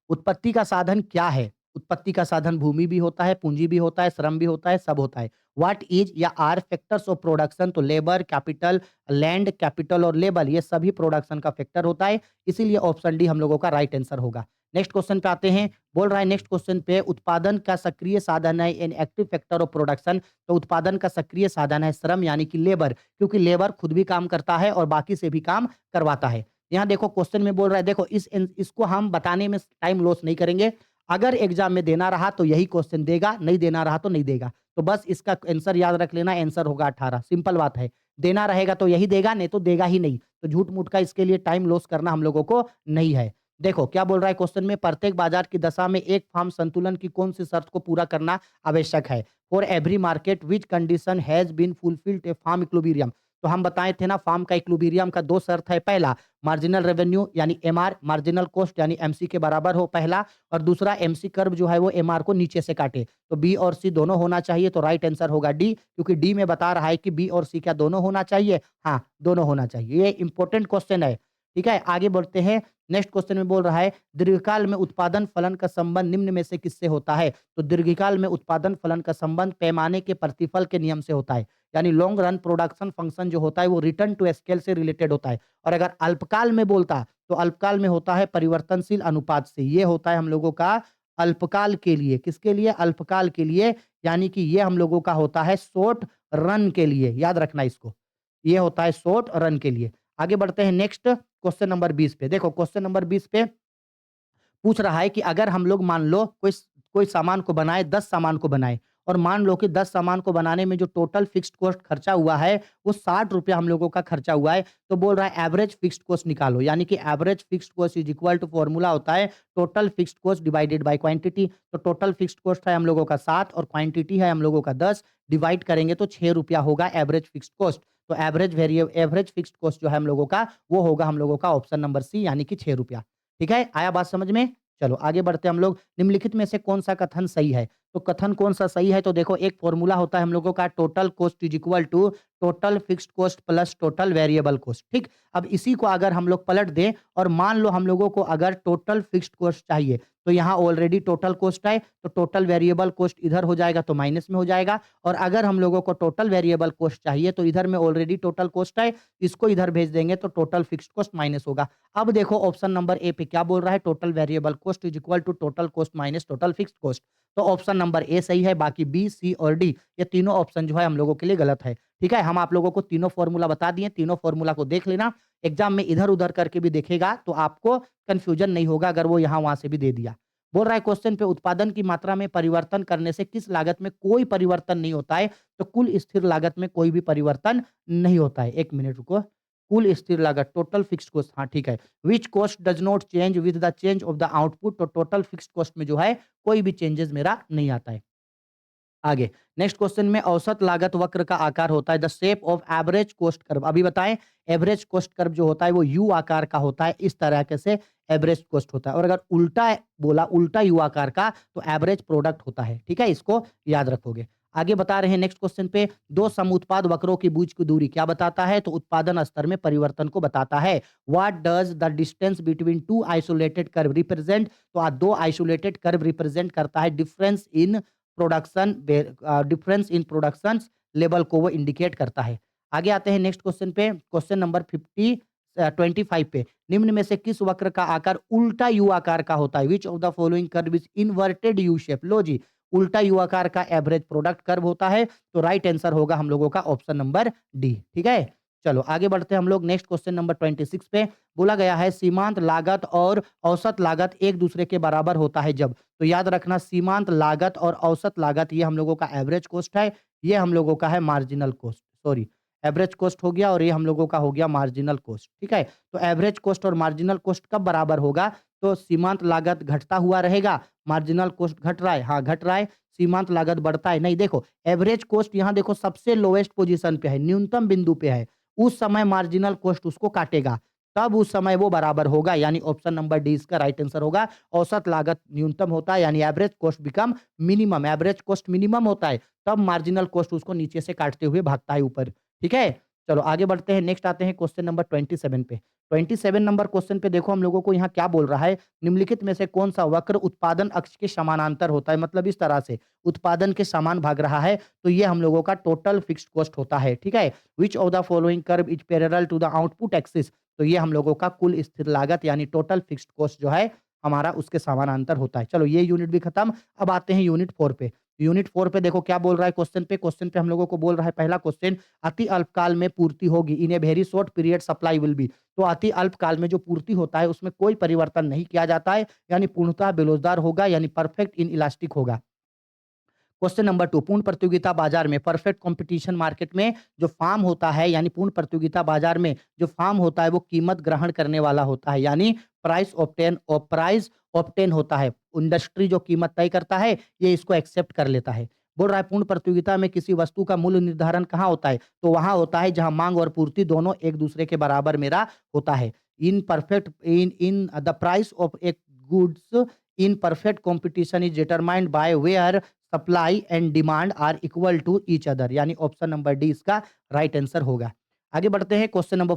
उत्पत्ति का साधन क्या है? उत्पत्ति का साधन भूमि भी होता है, पूंजी भी होता है, श्रम भी होता है, सब होता है। व्हाट इज या आर फैक्टर्स ऑफ प्रोडक्शन? तो लेबर, कैपिटल, लैंड, कैपिटल और लेबर ये सभी प्रोडक्शन का फैक्टर होता है। इसीलिए ऑप्शन डी हम लोगों का राइट आंसर होगा। नेक्स्ट क्वेश्चन पे आते हैं। बोल रहा है नेक्स्ट क्वेश्चन पे उत्पादन का सक्रिय साधन है इन एक्टिव फैक्टर ऑफ प्रोडक्शन। तो उत्पादन का सक्रिय साधन है श्रम यानी कि लेबर, क्योंकि लेबर खुद भी काम करता है और बाकी से भी काम करवाता है। यहाँ देखो क्वेश्चन में बोल रहा है, देखो इसको हम बताने में टाइम लॉस नहीं करेंगे। अगर एग्जाम में देना रहा तो यही क्वेश्चन देगा, नहीं देना रहा तो नहीं देगा। तो बस इसका आंसर याद रख लेना, आंसर होगा 18। सिंपल बात है, देना रहेगा तो यही देगा, नहीं तो देगा ही नहीं। तो झूठ मूठ का इसके लिए टाइम लॉस करना हम लोगों को नहीं है। देखो क्या बोल रहा है क्वेश्चन में, प्रत्येक बाजार की दशा में एक फार्म संतुलन की कौन सी शर्त को पूरा करना आवश्यक है? For every market which condition has been fulfilled a firm equilibrium. तो हम बताए थे ना फार्म का इक्विलिब्रियम का दो शर्त है। पहला मार्जिनल रेवेन्यू यानी एमआर, मार्जिनल कॉस्ट यानी एमसी के बराबर हो पहला, और दूसरा एमसी कर्व जो है वो एमआर को नीचे से काटे। तो बी और सी दोनों होना चाहिए, तो राइट आंसर होगा डी, क्योंकि डी में बता रहा है कि बी और सी क्या दोनों होना चाहिए? हाँ, दोनों होना चाहिए। ये इंपॉर्टेंट क्वेश्चन है। ठीक है, आगे बढ़ते हैं। नेक्स्ट क्वेश्चन में बोल रहा है दीर्घकाल में उत्पादन फलन का संबंध निम्न में से किससे होता है? तो दीर्घकाल में उत्पादन फलन का संबंध पैमाने के प्रतिफल के नियम से होता है। यानी लॉन्ग रन प्रोडक्शन फंक्शन जो होता है वो रिटर्न टू स्केल से रिलेटेड होता है। और अगर अल्पकाल में बोलता तो अल्पकाल में होता है परिवर्तनशील अनुपात से। ये होता है हम लोगों का अल्पकाल के लिए। किसके लिए? अल्पकाल के लिए, यानी कि ये हम लोगों का होता है शॉर्ट रन के लिए। याद रखना इसको, ये होता है शॉर्ट रन के लिए। आगे बढ़ते हैं नेक्स्ट क्वेश्चन नंबर 20 पे। देखो क्वेश्चन नंबर 20 पे पूछ रहा है कि अगर हम लोग मान लो कोई सामान को बनाए, 10 सामान को बनाए, और मान लो कि 10 सामान को बनाने में जो टोटल फिक्स्ड कॉस्ट खर्चा हुआ है वो 60 रुपया हम लोगों का खर्चा हुआ है। तो बोल रहा है एवरेज फिक्स्ड कॉस्ट निकालो, यानी कि average fixed cost is equal to formula होता है total fixed cost divided by quantity. तो टोटल फिक्स्ड कॉस्ट है हम लोगों का 7 और क्वांटिटी है हम लोगों का 10, डिवाइड करेंगे तो 6 रुपया होगा एवरेज फिक्स्ड कॉस्ट। तो एवरेज फिक्स्ड कॉस्ट जो है हम लोगों का वो होगा हम लोगों का ऑप्शन नंबर सी, यानी कि 6 रुपया। ठीक है, आया बात समझ में? चलो आगे बढ़ते हैं हम लोग। निम्नलिखित में से कौन सा कथन सही है? तो कथन कौन सा सही है? तो देखो एक फॉर्मूला होता है हम लोगों का total cost is equal to total fixed cost plus total variable cost. ठीक, अब इसी को अगर हम लोग पलट दें और मान लो हम लोगों को अगर टोटल फिक्स्ड कॉस्ट चाहिए तो यहाँ ऑलरेडी टोटल कॉस्ट है, तो टोटल वेरिएबल कॉस्ट इधर हो जाएगा तो माइनस में हो जाएगा। और अगर हम लोगों को टोटल वेरिएबल कॉस्ट चाहिए तो इधर में ऑलरेडी टोटल कॉस्ट है, इसको इधर भेज देंगे तो टोटल फिक्स्ड कॉस्ट माइनस होगा। अब देखो ऑप्शन नंबर ए पे क्या बोल रहा है, total variable cost is equal to total cost minus total fixed cost. तो ऑप्शन नंबर ए सही है, बाकी बी, सी और डी ये तीनों ऑप्शन जो है हम लोगों के लिए गलत है। ठीक है, हम आप लोगों को तीनों फॉर्मूला बता दिए, तीनों फॉर्मूला को देख लेना। एग्जाम में इधर उधर करके भी देखेगा तो आपको कंफ्यूजन नहीं होगा अगर वो यहाँ वहां से भी दे दिया। बोल रहा है क्वेश्चन पे उत्पादन की मात्रा में परिवर्तन करने से किस लागत में कोई परिवर्तन नहीं होता है? तो कुल स्थिर लागत में कोई भी परिवर्तन नहीं होता है। एक मिनट रुको, कुल स्थिर लागत टोटल फिक्स्ड कॉस्ट, हाँ ठीक है। Which cost does not change with the change of the output. तो टोटल फिक्स्ड कॉस्ट में जो है कोई भी चेंजेस मेरा नहीं आता है। आगे नेक्स्ट क्वेश्चन में औसत लागत वक्र का आकार होता है the shape of average cost curve. अभी बताएं एवरेज कॉस्ट कर्व जो होता है वो यू आकार का होता है, इस तरह से एवरेज कॉस्ट होता है। और अगर उल्टा बोला उल्टा यू आकार का तो एवरेज प्रोडक्ट होता है। ठीक है, इसको याद रखोगे। आगे बता रहे हैं नेक्स्ट क्वेश्चन पे, दो समुत्पाद वक्रों की बीच की दूरी क्या बताता है? तो उत्पादन स्तर में परिवर्तन को बताता है। What does the distance between two isolated curve represent? तो दो आइसोलेटेड कर्व रिप्रेजेंट करता है difference in production, difference in production level को वो इंडिकेट करता है। आगे आते हैं नेक्स्ट क्वेश्चन पे, क्वेश्चन नंबर 25 पे, निम्न में से किस वक्र का आकार उल्टा यू आकार का होता है? Which of the following curve is inverted U shape? लो जी, उल्टा यू आकार का एवरेज प्रोडक्ट कर्व होता है, तो राइट आंसर होगा हम लोगों का ऑप्शन नंबर डी। ठीक है, चलो आगे बढ़ते हैं हम लोग नेक्स्ट क्वेश्चन नंबर 26 पे। बोला गया है सीमांत लागत और औसत लागत एक दूसरे के बराबर होता है जब। तो याद रखना सीमांत लागत और औसत लागत ये हम लोगों का एवरेज कॉस्ट है, ये हम लोगों का है marginal cost, sorry average cost हो गया और ये हम लोगों का हो गया मार्जिनल कॉस्ट। ठीक है, तो एवरेज कॉस्ट और मार्जिनल कॉस्ट कब बराबर होगा? तो सीमांत लागत घटता हुआ रहेगा, मार्जिनल कॉस्ट घट रहा है, हाँ घट रहा है, सीमांत लागत बढ़ता है नहीं। देखो एवरेज कॉस्ट यहाँ देखो सबसे लोएस्ट पोजीशन पे है, न्यूनतम बिंदु पे है, उस समय मार्जिनल कॉस्ट उसको काटेगा, तब उस समय वो बराबर होगा, यानी ऑप्शन नंबर डी इसका राइट आंसर होगा। औसत लागत न्यूनतम होता है यानी average cost become minimum, average cost minimum होता है, तब मार्जिनल कॉस्ट उसको नीचे से काटते हुए भागता है ऊपर। ठीक है, चलो आगे बढ़ते हैं, नेक्स्ट आते हैं क्वेश्चन नंबर 27 पे। 27 नंबर क्वेश्चन पे देखो हम लोगों को यहाँ क्या बोल रहा है, निम्नलिखित में से कौन सा वक्र उत्पादन अक्ष के समानांतर होता है? मतलब इस तरह से उत्पादन के समान भाग रहा है, तो ये हम लोगों का टोटल फिक्स्ड कॉस्ट होता है। ठीक है, which of the following curve is parallel to the output axis? तो ये हम लोगों का कुल स्थिर लागत यानी टोटल फिक्स्ड कॉस्ट जो है हमारा उसके समानांतर होता है। चलो ये यूनिट भी खत्म, अब आते हैं यूनिट 4 पे। यूनिट 4 पे देखो क्या बोल रहा है क्वेश्चन पे हम लोगों को बोल रहा है पहला क्वेश्चन, अति अल्पकाल में पूर्ति होगी, in a very short period supply will be. तो अति अल्पकाल में जो पूर्ति होता है उसमें कोई परिवर्तन नहीं किया जाता है, यानी पूर्णतः बेरोजगार होगा, यानी परफेक्ट इन इलास्टिक होगा। क्वेश्चन नंबर 2, पूर्ण प्रतियोगिता बाजार में परफेक्ट कंपटीशन मार्केट में जो फार्म होता है, यानी पूर्ण प्रतियोगिता बाजार में जो फार्म होता है वो कीमत ग्रहण करने वाला होता है, यानी प्राइस ऑब्टेन होता है। इंडस्ट्री जो कीमत तय करता है ये इसको एक्सेप्ट कर लेता है। बोल रहा है पूर्ण प्रतियोगिता में किसी वस्तु का मूल्य निर्धारण कहाँ होता है? तो वहां होता है जहां मांग और पूर्ति दोनों एक दूसरे के बराबर मेरा होता है। In the price of a goods in perfect competition is determined by where supply and demand are equal to each other, यानी ऑप्शन नंबर डी इसका राइट आंसर होगा। आगे बढ़ते हैं क्वेश्चन नंबर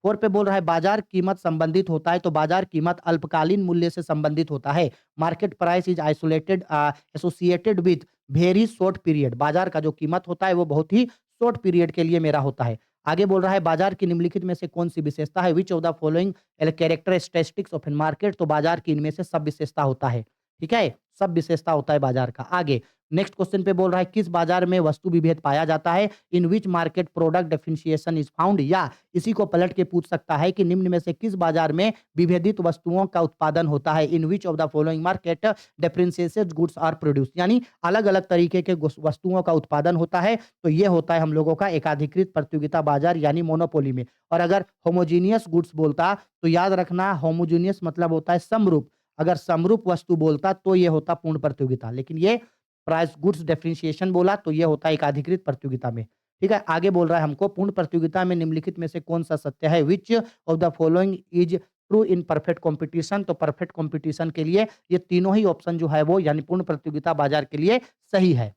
4 पे बोल रहा है बाजार कीमत संबंधित होता है, तो बाजार कीमत अल्पकालीन मूल्य से संबंधित होता है। Market price is isolated associated with very short period, बाजार का जो कीमत होता है वो बहुत ही शॉर्ट पीरियड के लिए मेरा होता है। आगे बोल रहा है बाजार की निम्नलिखित में से कौन सी विशेषता है? Which of the following characteristics of an market? तो बाजार की इनमें से सब विशेषता होता है। ठीक है, सब विशेषता होता है बाजार का। आगे नेक्स्ट क्वेश्चन पे बोल रहा है किस बाजार में वस्तु विभेद पाया जाता है? In which market product differentiation is found, या इसी को पलट के पूछ सकता है कि निम्न में से किस बाजार में विभेदित वस्तुओं का उत्पादन होता है? In which of the following market differentiated goods are produce, यानी अलग अलग तरीके के वस्तुओं का उत्पादन होता है, तो ये होता है हम लोगों का एकाधिकृत प्रतियोगिता बाजार यानी मोनोपोली में। और अगर होमोजीनियस गुड्स बोलता तो याद रखना होमोजीनियस मतलब होता है समरूप, अगर समरूप वस्तु बोलता तो ये होता पूर्ण प्रतियोगिता, लेकिन ये प्राइस गुड्स डिफरेंशिएशन बोला तो ये होता है एकाधिकृत प्रतियोगिता में। ठीक है, आगे बोल रहा है हमको पूर्ण प्रतियोगिता में निम्नलिखित में से कौन सा सत्य है? Which of the following is true in perfect competition? तो परफेक्ट कंपटीशन के लिए ये तीनों ही ऑप्शन जो है वो यानी पूर्ण प्रतियोगिता बाजार के लिए सही है।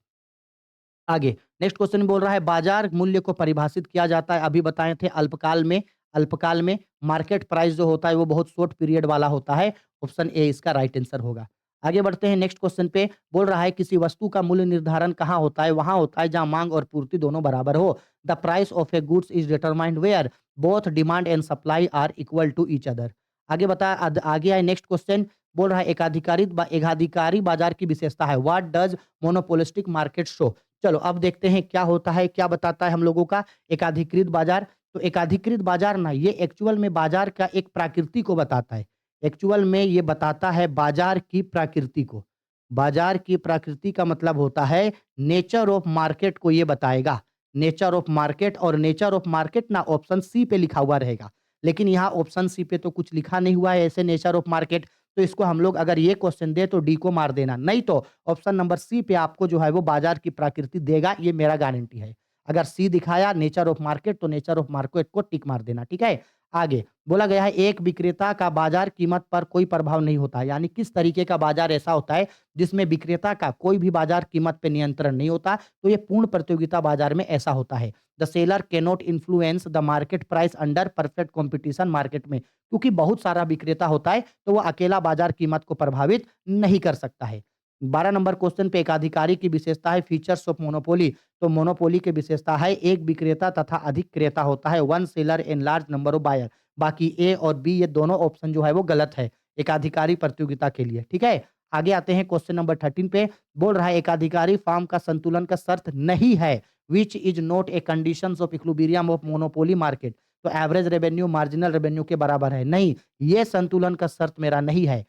आगे नेक्स्ट क्वेश्चन बोल रहा है बाजार मूल्य को परिभाषित किया जाता है, अभी बताए थे अल्पकाल में मार्केट प्राइस जो होता है वो बहुत शॉर्ट पीरियड वाला होता है, ऑप्शन ए इसका राइट आंसर होगा। आगे बढ़ते हैं नेक्स्ट क्वेश्चन पे, बोल रहा है किसी वस्तु का मूल्य निर्धारण कहाँ होता है? वहां होता है जहां मांग और पूर्ति दोनों बराबर हो। The price of a goods is determined where both demand and supply are equal to each other. आगे आए नेक्स्ट क्वेश्चन, बोल रहा है एकाधिकारी बाजार की विशेषता है। What does monopolistic market show? चलो अब देखते हैं क्या होता है, क्या बताता है हम लोगों का एकाधिकृत बाजार। तो एकाधिकृत बाजार ना ये एक्चुअल में बाजार का एक प्रकृति को बताता है, एक्चुअल में ये बताता है बाजार की प्रकृति को। बाजार की प्रकृति का मतलब होता है नेचर ऑफ मार्केट को ये बताएगा, नेचर ऑफ मार्केट। और नेचर ऑफ मार्केट ना ऑप्शन सी पे लिखा हुआ रहेगा, लेकिन यहाँ ऑप्शन सी पे तो कुछ लिखा नहीं हुआ है ऐसे नेचर ऑफ मार्केट, तो इसको हम लोग अगर ये क्वेश्चन दे तो डी को मार देना, नहीं तो ऑप्शन नंबर सी पे आपको जो है वो बाजार की प्रकृति देगा, ये मेरा गारंटी है। अगर सी दिखाया नेचर ऑफ मार्केट तो नेचर ऑफ मार्केट को टिक मार देना, ठीक है। आगे बोला गया है एक विक्रेता का बाजार कीमत पर कोई प्रभाव नहीं होता, यानी किस तरीके का बाजार ऐसा होता है जिसमें विक्रेता का कोई भी बाजार कीमत पे नियंत्रण नहीं होता, तो ये पूर्ण प्रतियोगिता बाजार में ऐसा होता है। The seller can not influence the market price under perfect competition market में, क्योंकि बहुत सारा विक्रेता होता है तो वो अकेला बाजार कीमत को प्रभावित नहीं कर सकता है। 12 नंबर क्वेश्चन पे एकाधिकारी की विशेषता है फीचर्स ऑफ मोनोपोली, तो मोनोपोली की विशेषता है एक विक्रेता तथा अधिक क्रेता होता है, one seller in large number of buyer. बाकी ए और बी ये दोनों ऑप्शन जो है वो गलत है एकाधिकारी प्रतियोगिता के लिए, ठीक है। आगे आते हैं क्वेश्चन नंबर 13 पे, बोल रहा है एकाधिकारी फार्म का संतुलन का शर्त नहीं है, which is not a condition of equilibrium of monopoly market, तो एवरेज रेवेन्यू मार्जिनल रेवेन्यू के बराबर है, नहीं ये संतुलन का शर्त मेरा नहीं है।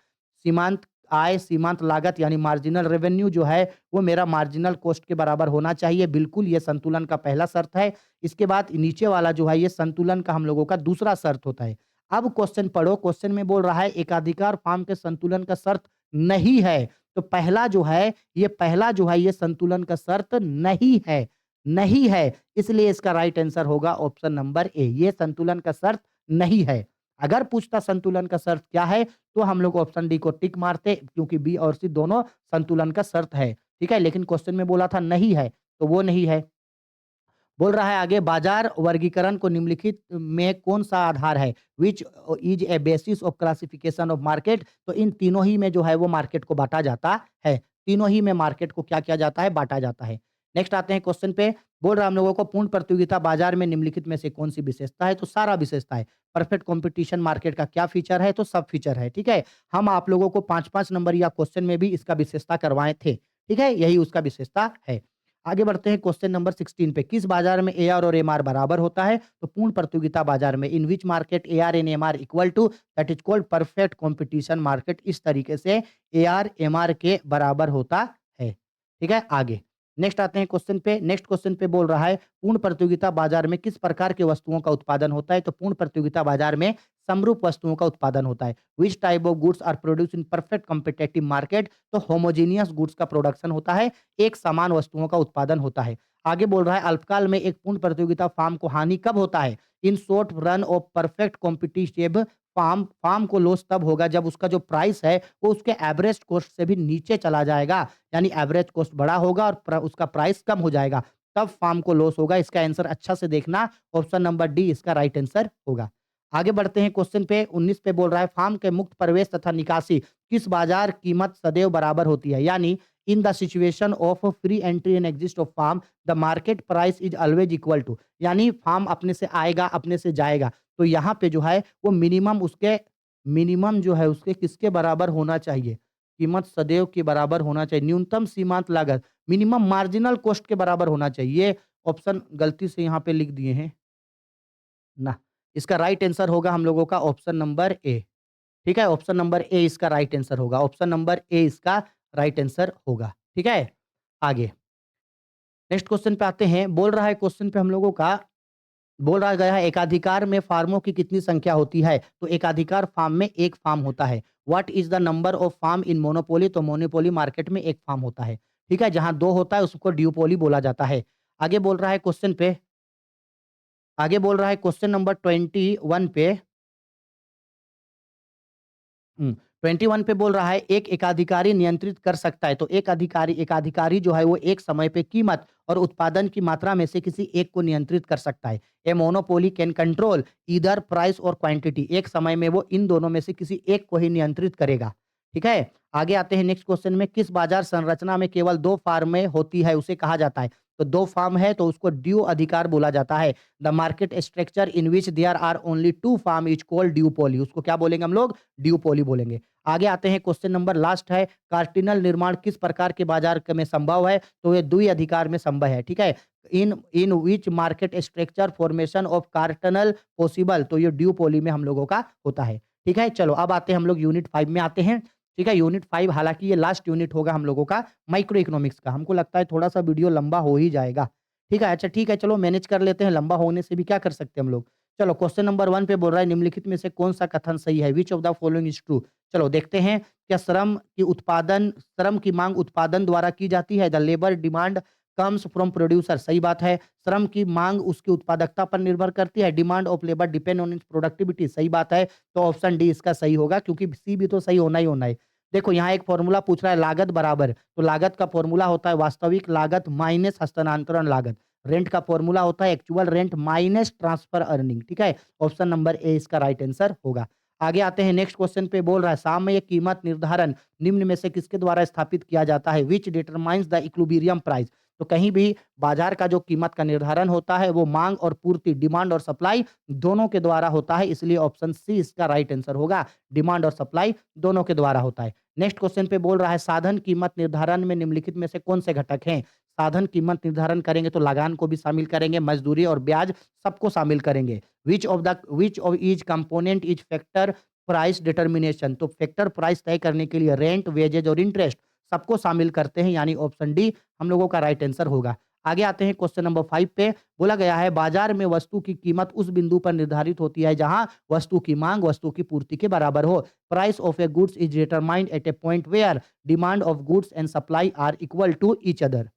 सीमांत आय सीमांत लागत यानी मार्जिनल रेवेन्यू जो है वो मेरा मार्जिनल कॉस्ट के बराबर होना चाहिए, बिल्कुल ये संतुलन का पहला शर्त है। इसके बाद नीचे वाला जो है ये संतुलन का हम लोगों का दूसरा शर्त होता है। अब क्वेश्चन पढ़ो, क्वेश्चन में बोल रहा है एकाधिकार फार्म के संतुलन का शर्त नहीं है, तो पहला जो है ये संतुलन का शर्त नहीं है, नहीं है, इसलिए इसका राइट आंसर होगा ऑप्शन नंबर ए, ये संतुलन का शर्त नहीं है। अगर पूछता संतुलन का शर्त क्या है तो हम लोग ऑप्शन डी को टिक मारते, क्योंकि बी और सी दोनों संतुलन का शर्त है, ठीक है। लेकिन क्वेश्चन में बोला था नहीं है, तो वो नहीं है। बोल रहा है आगे बाजार वर्गीकरण को निम्नलिखित में कौन सा आधार है, which is a basis of classification of market, तो इन तीनों ही में जो है वो मार्केट को बांटा जाता है, तीनों ही में मार्केट को क्या किया जाता है, बांटा जाता है। नेक्स्ट आते हैं क्वेश्चन पे, बोल रहा हम लोगों को पूर्ण प्रतियोगिता बाजार में निम्नलिखित में से कौन सी विशेषता है, तो सारा विशेषता है। परफेक्ट कंपटीशन मार्केट का क्या फीचर है, तो सब फीचर है, ठीक है। हम आप लोगों को 5-5 नंबर या क्वेश्चन में भी इसका विशेषता करवाए थे, ठीक है, यही उसका विशेषता है। आगे बढ़ते हैं क्वेश्चन नंबर 16 पे, किस बाजार में एआर और एमआर बराबर होता है, तो पूर्ण प्रतियोगिता बाजार में in which market AR and MR equal to, that is called perfect competition market, इस तरीके से एआर एमआर के बराबर होता है, ठीक है। आगे नेक्स्ट आते हैं क्वेश्चन पे, नेक्स्ट क्वेश्चन पे बोल रहा है पूर्ण प्रतियोगिता बाजार में किस प्रकार के वस्तुओं का उत्पादन होता है, तो पूर्ण प्रतियोगिता बाजार में समरूप वस्तुओं का उत्पादन होता है। Which type of goods are produce in perfect competitive market, तो होमोजीनियस गुड्स का प्रोडक्शन होता है, एक समान वस्तुओं का उत्पादन होता है। आगे बोल रहा है अल्पकाल में एक पूर्ण प्रतियोगिता फार्म को हानि कब होता है, in short run of perfect competitive firm, firm को लॉस तब होगा जब उसका जो प्राइस है वो उसके एवरेज कॉस्ट से भी नीचे चला जाएगा, यानी एवरेज कॉस्ट बड़ा होगा और उसका प्राइस कम हो जाएगा, तब फार्म को लॉस होगा। इसका आंसर अच्छा से देखना, ऑप्शन नंबर डी इसका राइट आंसर होगा। आगे बढ़ते हैं क्वेश्चन पे 19 पे, बोल रहा है फार्म के मुक्त प्रवेश तथा निकासी किस बाजार कीमत सदैव बराबर होती है, यानी in the situation of free entry and exist of firm the market price is always equal to, यानी फार्म अपने से आएगा अपने से जाएगा, तो यहाँ पे जो है वो मिनिमम जो है उसके किसके बराबर होना चाहिए, कीमत सदैव के बराबर होना चाहिए, न्यूनतम सीमांत लागत मिनिमम मार्जिनल कॉस्ट के बराबर होना चाहिए। ऑप्शन गलती से यहाँ पे लिख दिए हैं ना, इसका राइट आंसर होगा हम लोगों का ऑप्शन नंबर ए, ठीक है, ऑप्शन नंबर ए इसका राइट आंसर होगा, ऑप्शन नंबर ए इसका राइट आंसर होगा, ठीक है। आगे नेक्स्ट क्वेश्चन पे आते हैं, बोल रहा है क्वेश्चन पे हम लोगों का बोल रहा गया है एकाधिकार में फार्मों की कितनी संख्या होती है, तो एकाधिकार फार्म में एक फार्म होता है। What is the number of firm in monopoly, तो मोनोपोली मार्केट में एक फार्म होता है, ठीक है, जहां दो होता है उसको ड्यूपोली बोला जाता है। आगे बोल रहा है क्वेश्चन पे, आगे बोल रहा है क्वेश्चन नंबर 21 पे, 21 पे बोल रहा है एक एकाधिकारी नियंत्रित कर सकता है, तो एकाधिकारी जो है वो एक समय पे कीमत और उत्पादन की मात्रा में से किसी एक को नियंत्रित कर सकता है। A monopoly can control either price और क्वांटिटी, एक समय में वो इन दोनों में से किसी एक को ही नियंत्रित करेगा, ठीक है। आगे आते हैं नेक्स्ट क्वेश्चन में, किस बाजार संरचना में केवल दो फार्में होती है उसे कहा जाता है, तो दो फार्म है तो उसको ड्यू अधिकार बोला जाता है। The market structure in which there are only two firm is called duopoly, उसको क्या बोलेंगे हम लोग, ड्यूपोली बोलेंगे। आगे आते हैं क्वेश्चन नंबर लास्ट है, कार्टिनल निर्माण किस प्रकार के बाजार में संभव है, तो ये द्वि अधिकार में संभव है, ठीक है। In in which market structure formation of cartel possible, तो ये ड्यूपोली में हम लोगों का होता है, ठीक है। चलो अब आते हैं हम लोग यूनिट 5 में आते हैं, ठीक है। यूनिट 5 हालांकि ये लास्ट यूनिट होगा हम लोगों का माइक्रो इकोनॉमिक्स का, हमको लगता है थोड़ा सा वीडियो लंबा हो ही जाएगा, ठीक है। अच्छा ठीक है, चलो मैनेज कर लेते हैं, लंबा होने से भी क्या कर सकते हैं हम लोग। चलो क्वेश्चन नंबर 1 पे बोल रहा है निम्नलिखित में से कौन सा कथन सही है, which of the following is true, चलो देखते हैं, क्या श्रम की माँग उत्पादन द्वारा की जाती है? The labour demand comes from producer, सही बात है। श्रम की माँग उसकी उत्पादकता पर निर्भर करती है। Demand of labour depend on it's productivity, सही बात है। तो ऑप्शन डी इसका सही होगा, क्योंकि सी भी तो सही होना ही होना है। देखो यहाँ एक फ़ॉर्मूला पूछ रहा है, लागत बराबर, तो लागत का फ़ॉर्मूला होता है वास्तविक लागत माइनस हस्तांतरण लागत। रेंट का फ़ॉर्मूला होता है actual rent minus transfer earning, ठीक है? ऑप्शन नंबर ए इसका राइट आंसर होगा। आगे आते हैं, नेक्स्ट क्वेश्चन पे बोल रहा है, सामयिक कीमत निर्धारण निम्न में से किसके द्वारा स्थापित किया जाता है? Which determines the equilibrium price. तो कहीं भी बाजार का जो कीमत का निर्धारण होता है वो मांग और पूर्ति, डिमांड और सप्लाई दोनों के द्वारा होता है, इसलिए ऑप्शन सी इसका राइट आंसर होगा। डिमांड और सप्लाई दोनों के द्वारा होता है। नेक्स्ट क्वेश्चन पे बोल रहा है, साधन कीमत निर्धारण में निम्नलिखित में से कौन से घटक हैं? साधन कीमत निर्धारण करेंगे तो लगान को भी शामिल करेंगे, मजदूरी और ब्याज सबको शामिल करेंगे। Which of each component is factor price determination, तो फैक्टर प्राइस तय करने के लिए रेंट, वेजेज और इंटरेस्ट सबको शामिल करते हैं, यानी ऑप्शन डी हम लोगों का राइट आंसर होगा। आगे आते हैं क्वेश्चन नंबर 5 पे, बोला गया है बाजार में वस्तु की कीमत उस बिंदु पर निर्धारित होती है जहां वस्तु की मांग वस्तु की पूर्ति के बराबर हो। Price of a goods is determined at a point where demand of goods and supply are equal to each other.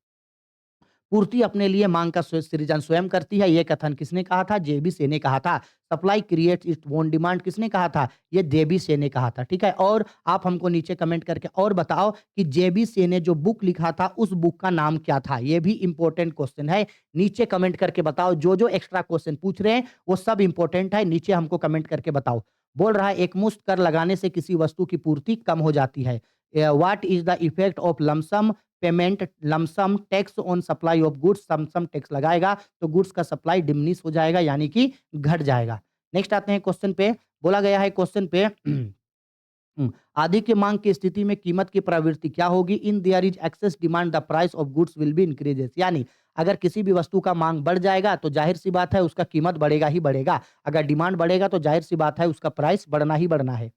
पूर्ति अपने लिए मांग का सृजन स्वयं करती है, ये कथन किसने कहा था? जेबी से ने कहा था। Supply creates its own demand किसने कहा था? ये जेबी से ने कहा था, ठीक है? और आप हमको नीचे कमेंट करके और बताओ कि जेबी से ने जो बुक लिखा था उस बुक का नाम क्या था? ये भी इंपॉर्टेंट क्वेश्चन है, नीचे कमेंट करके बताओ। जो जो एक्स्ट्रा क्वेश्चन पूछ रहे हैं वो सब इंपॉर्टेंट है, नीचे हमको कमेंट करके बताओ। बोल रहा है एकमुश्त कर लगाने से किसी वस्तु की पूर्ति कम हो जाती है। What is the effect of lump sum payment lump sum tax on supply of goods? Lump sum tax लगाएगा तो गुड्स का सप्लाई डिमिनिश हो जाएगा, यानी कि घट जाएगा। नेक्स्ट आते हैं क्वेश्चन पे, बोला गया है क्वेश्चन पे आदि की मांग की स्थिति में कीमत की प्रवृत्ति क्या होगी? In their is excess demand the price of goods will B increases, यानी अगर किसी भी वस्तु का मांग बढ़ जाएगा तो जाहिर सी बात है उसका कीमत बढ़ेगा ही बढ़ेगा। अगर डिमांड बढ़ेगा तो जाहिर सी बात है उसका प्राइस बढ़ना ही बढ़ना है।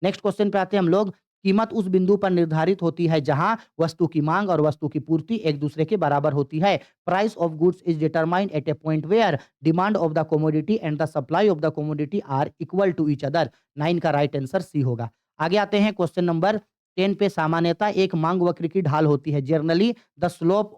नेक्स्ट क्वेश्चन पे आते हैं हम लोग, कीमत उस बिंदु पर निर्धारित होती है जहां वस्तु की मांग और वस्तु की पूर्ति एक दूसरे के बराबर होती है। Price of goods is determined at a point where demand of the commodity and the supply of the commodity are equal to each other. 9 का राइट आंसर सी होगा। आगे आते हैं क्वेश्चन नंबर 10 पे, सामान्यतः एक मांग वक्र की ढाल होती है। Generally the slope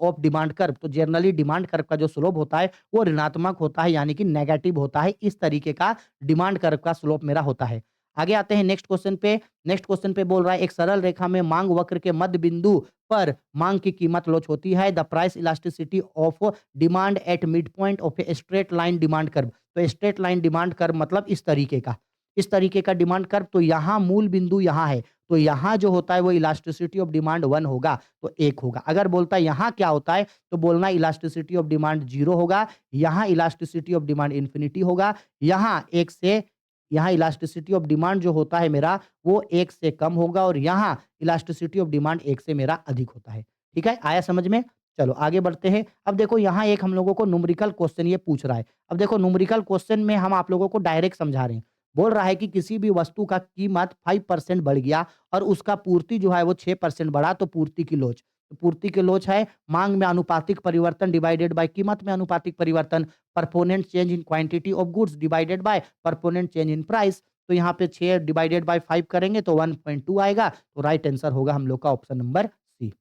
of demand curve, तो जनरली डिमांड कर्व का जो स्लोप होता है वो ऋणात्मक होता है, यानी कि नेगेटिव होता है। इस तरीके का डिमांड कर्व का स्लोप मेरा होता है। आगे आते हैं नेक्स्ट क्वेश्चन पे। नेक्स्ट क्वेश्चन पे बोल रहा है एक सरल रेखा में मांग वक्र के मध्य बिंदु पर मांग की कीमत लोच होती है। The price elasticity of demand at mid point of a straight line demand curve, तो स्ट्रेट लाइन डिमांड कर्व मतलब इस तरीके का डिमांड कर्व। तो यहाँ मूल बिंदु यहाँ है, तो यहाँ जो होता है वो इलास्टिसिटी ऑफ डिमांड 1 होगा, तो 1 होगा। अगर बोलता है यहाँ क्या होता है तो बोलना इलास्टिसिटी ऑफ डिमांड 0 होगा, यहाँ इलास्टिसिटी ऑफ डिमांड इन्फिनिटी होगा, यहाँ इलास्टिसिटी ऑफ डिमांड जो होता है मेरा वो 1 से कम होगा, और यहाँ इलास्टिसिटी ऑफ डिमांड 1 से मेरा अधिक होता है। ठीक है, आया समझ में? चलो आगे बढ़ते हैं। अब देखो यहाँ एक हम लोगों को न्यूमेरिकल क्वेश्चन ये पूछ रहा है। अब देखो न्यूमेरिकल क्वेश्चन में हम आप लोगों को डायरेक्ट समझा रहे हैं। बोल रहा है कि किसी भी वस्तु का कीमत 5% बढ़ गया और उसका पूर्ति जो है वो 6% बढ़ा, तो पूर्ति की लोच। तो पूर्ति की लोच है मांग में आनुपातिक परिवर्तन डिवाइडेड बाय कीमत में आनुपातिक परिवर्तन, proportionate change in quantity of goods divided by proportionate change in price. तो यहाँ पे 6 डिवाइडेड बाय 5 करेंगे तो 1.2 आएगा, तो राइट आंसर होगा हम लोग का option number C.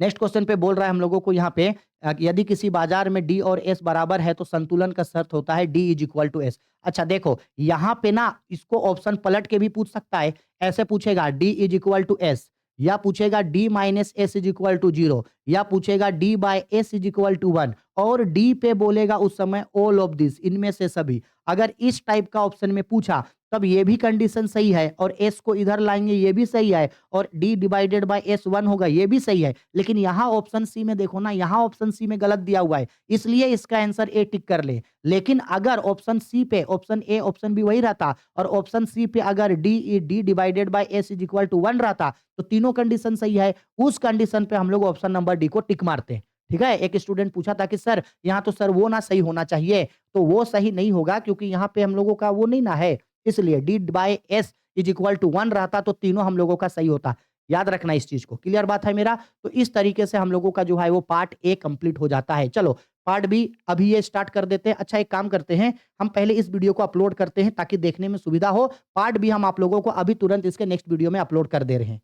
Next question पे बोल रहा है हम लोगों को यहाँ पे यदि किसी बाजार में डी और एस बराबर है तो संतुलन का शर्त होता है D is equal to S. अच्छा देखो यहाँ पे ना इसको ऑप्शन पलट के भी पूछ सकता है, ऐसे पूछेगा D is equal to S, या पूछेगा D minus S is equal to 0, या पूछेगा D by S is equal to 1, और डी पे बोलेगा उस समय ऑल ऑफ दिस, इनमें से सभी। अगर इस टाइप का ऑप्शन में पूछा तब ये भी कंडीशन सही है, और एस को इधर लाएंगे ये भी सही है, और डी डिवाइडेड बाय एस 1 होगा ये भी सही है। लेकिन यहाँ ऑप्शन सी में देखो ना, यहाँ ऑप्शन सी में गलत दिया हुआ है, इसलिए इसका आंसर ए टिक कर ले। लेकिन अगर ऑप्शन सी पे ऑप्शन ए ऑप्शन बी वही रहता और ऑप्शन सी पे अगर D divided by S is equal to 1 रहता तो तीनों कंडीशन सही है। उस कंडीशन पे हम लोग ऑप्शन नंबर डी को टिक मारते हैं। ठीक है, एक स्टूडेंट पूछा था कि सर यहाँ तो सर वो ना सही होना चाहिए, तो वो सही नहीं होगा क्योंकि यहाँ पे हम लोगों का वो नहीं ना है, इसलिए D by S is equal to 1 रहता तो तीनों हम लोगों का सही होता। याद रखना इस चीज को, क्लियर बात है मेरा? तो इस तरीके से हम लोगों का जो है वो पार्ट ए कंप्लीट हो जाता है। चलो पार्ट बी अभी ये स्टार्ट कर देते हैं। अच्छा एक काम करते हैं, हम पहले इस वीडियो को अपलोड करते हैं ताकि देखने में सुविधा हो। पार्ट बी हम आप लोगों को अभी तुरंत इसके नेक्स्ट वीडियो में अपलोड कर दे रहे हैं।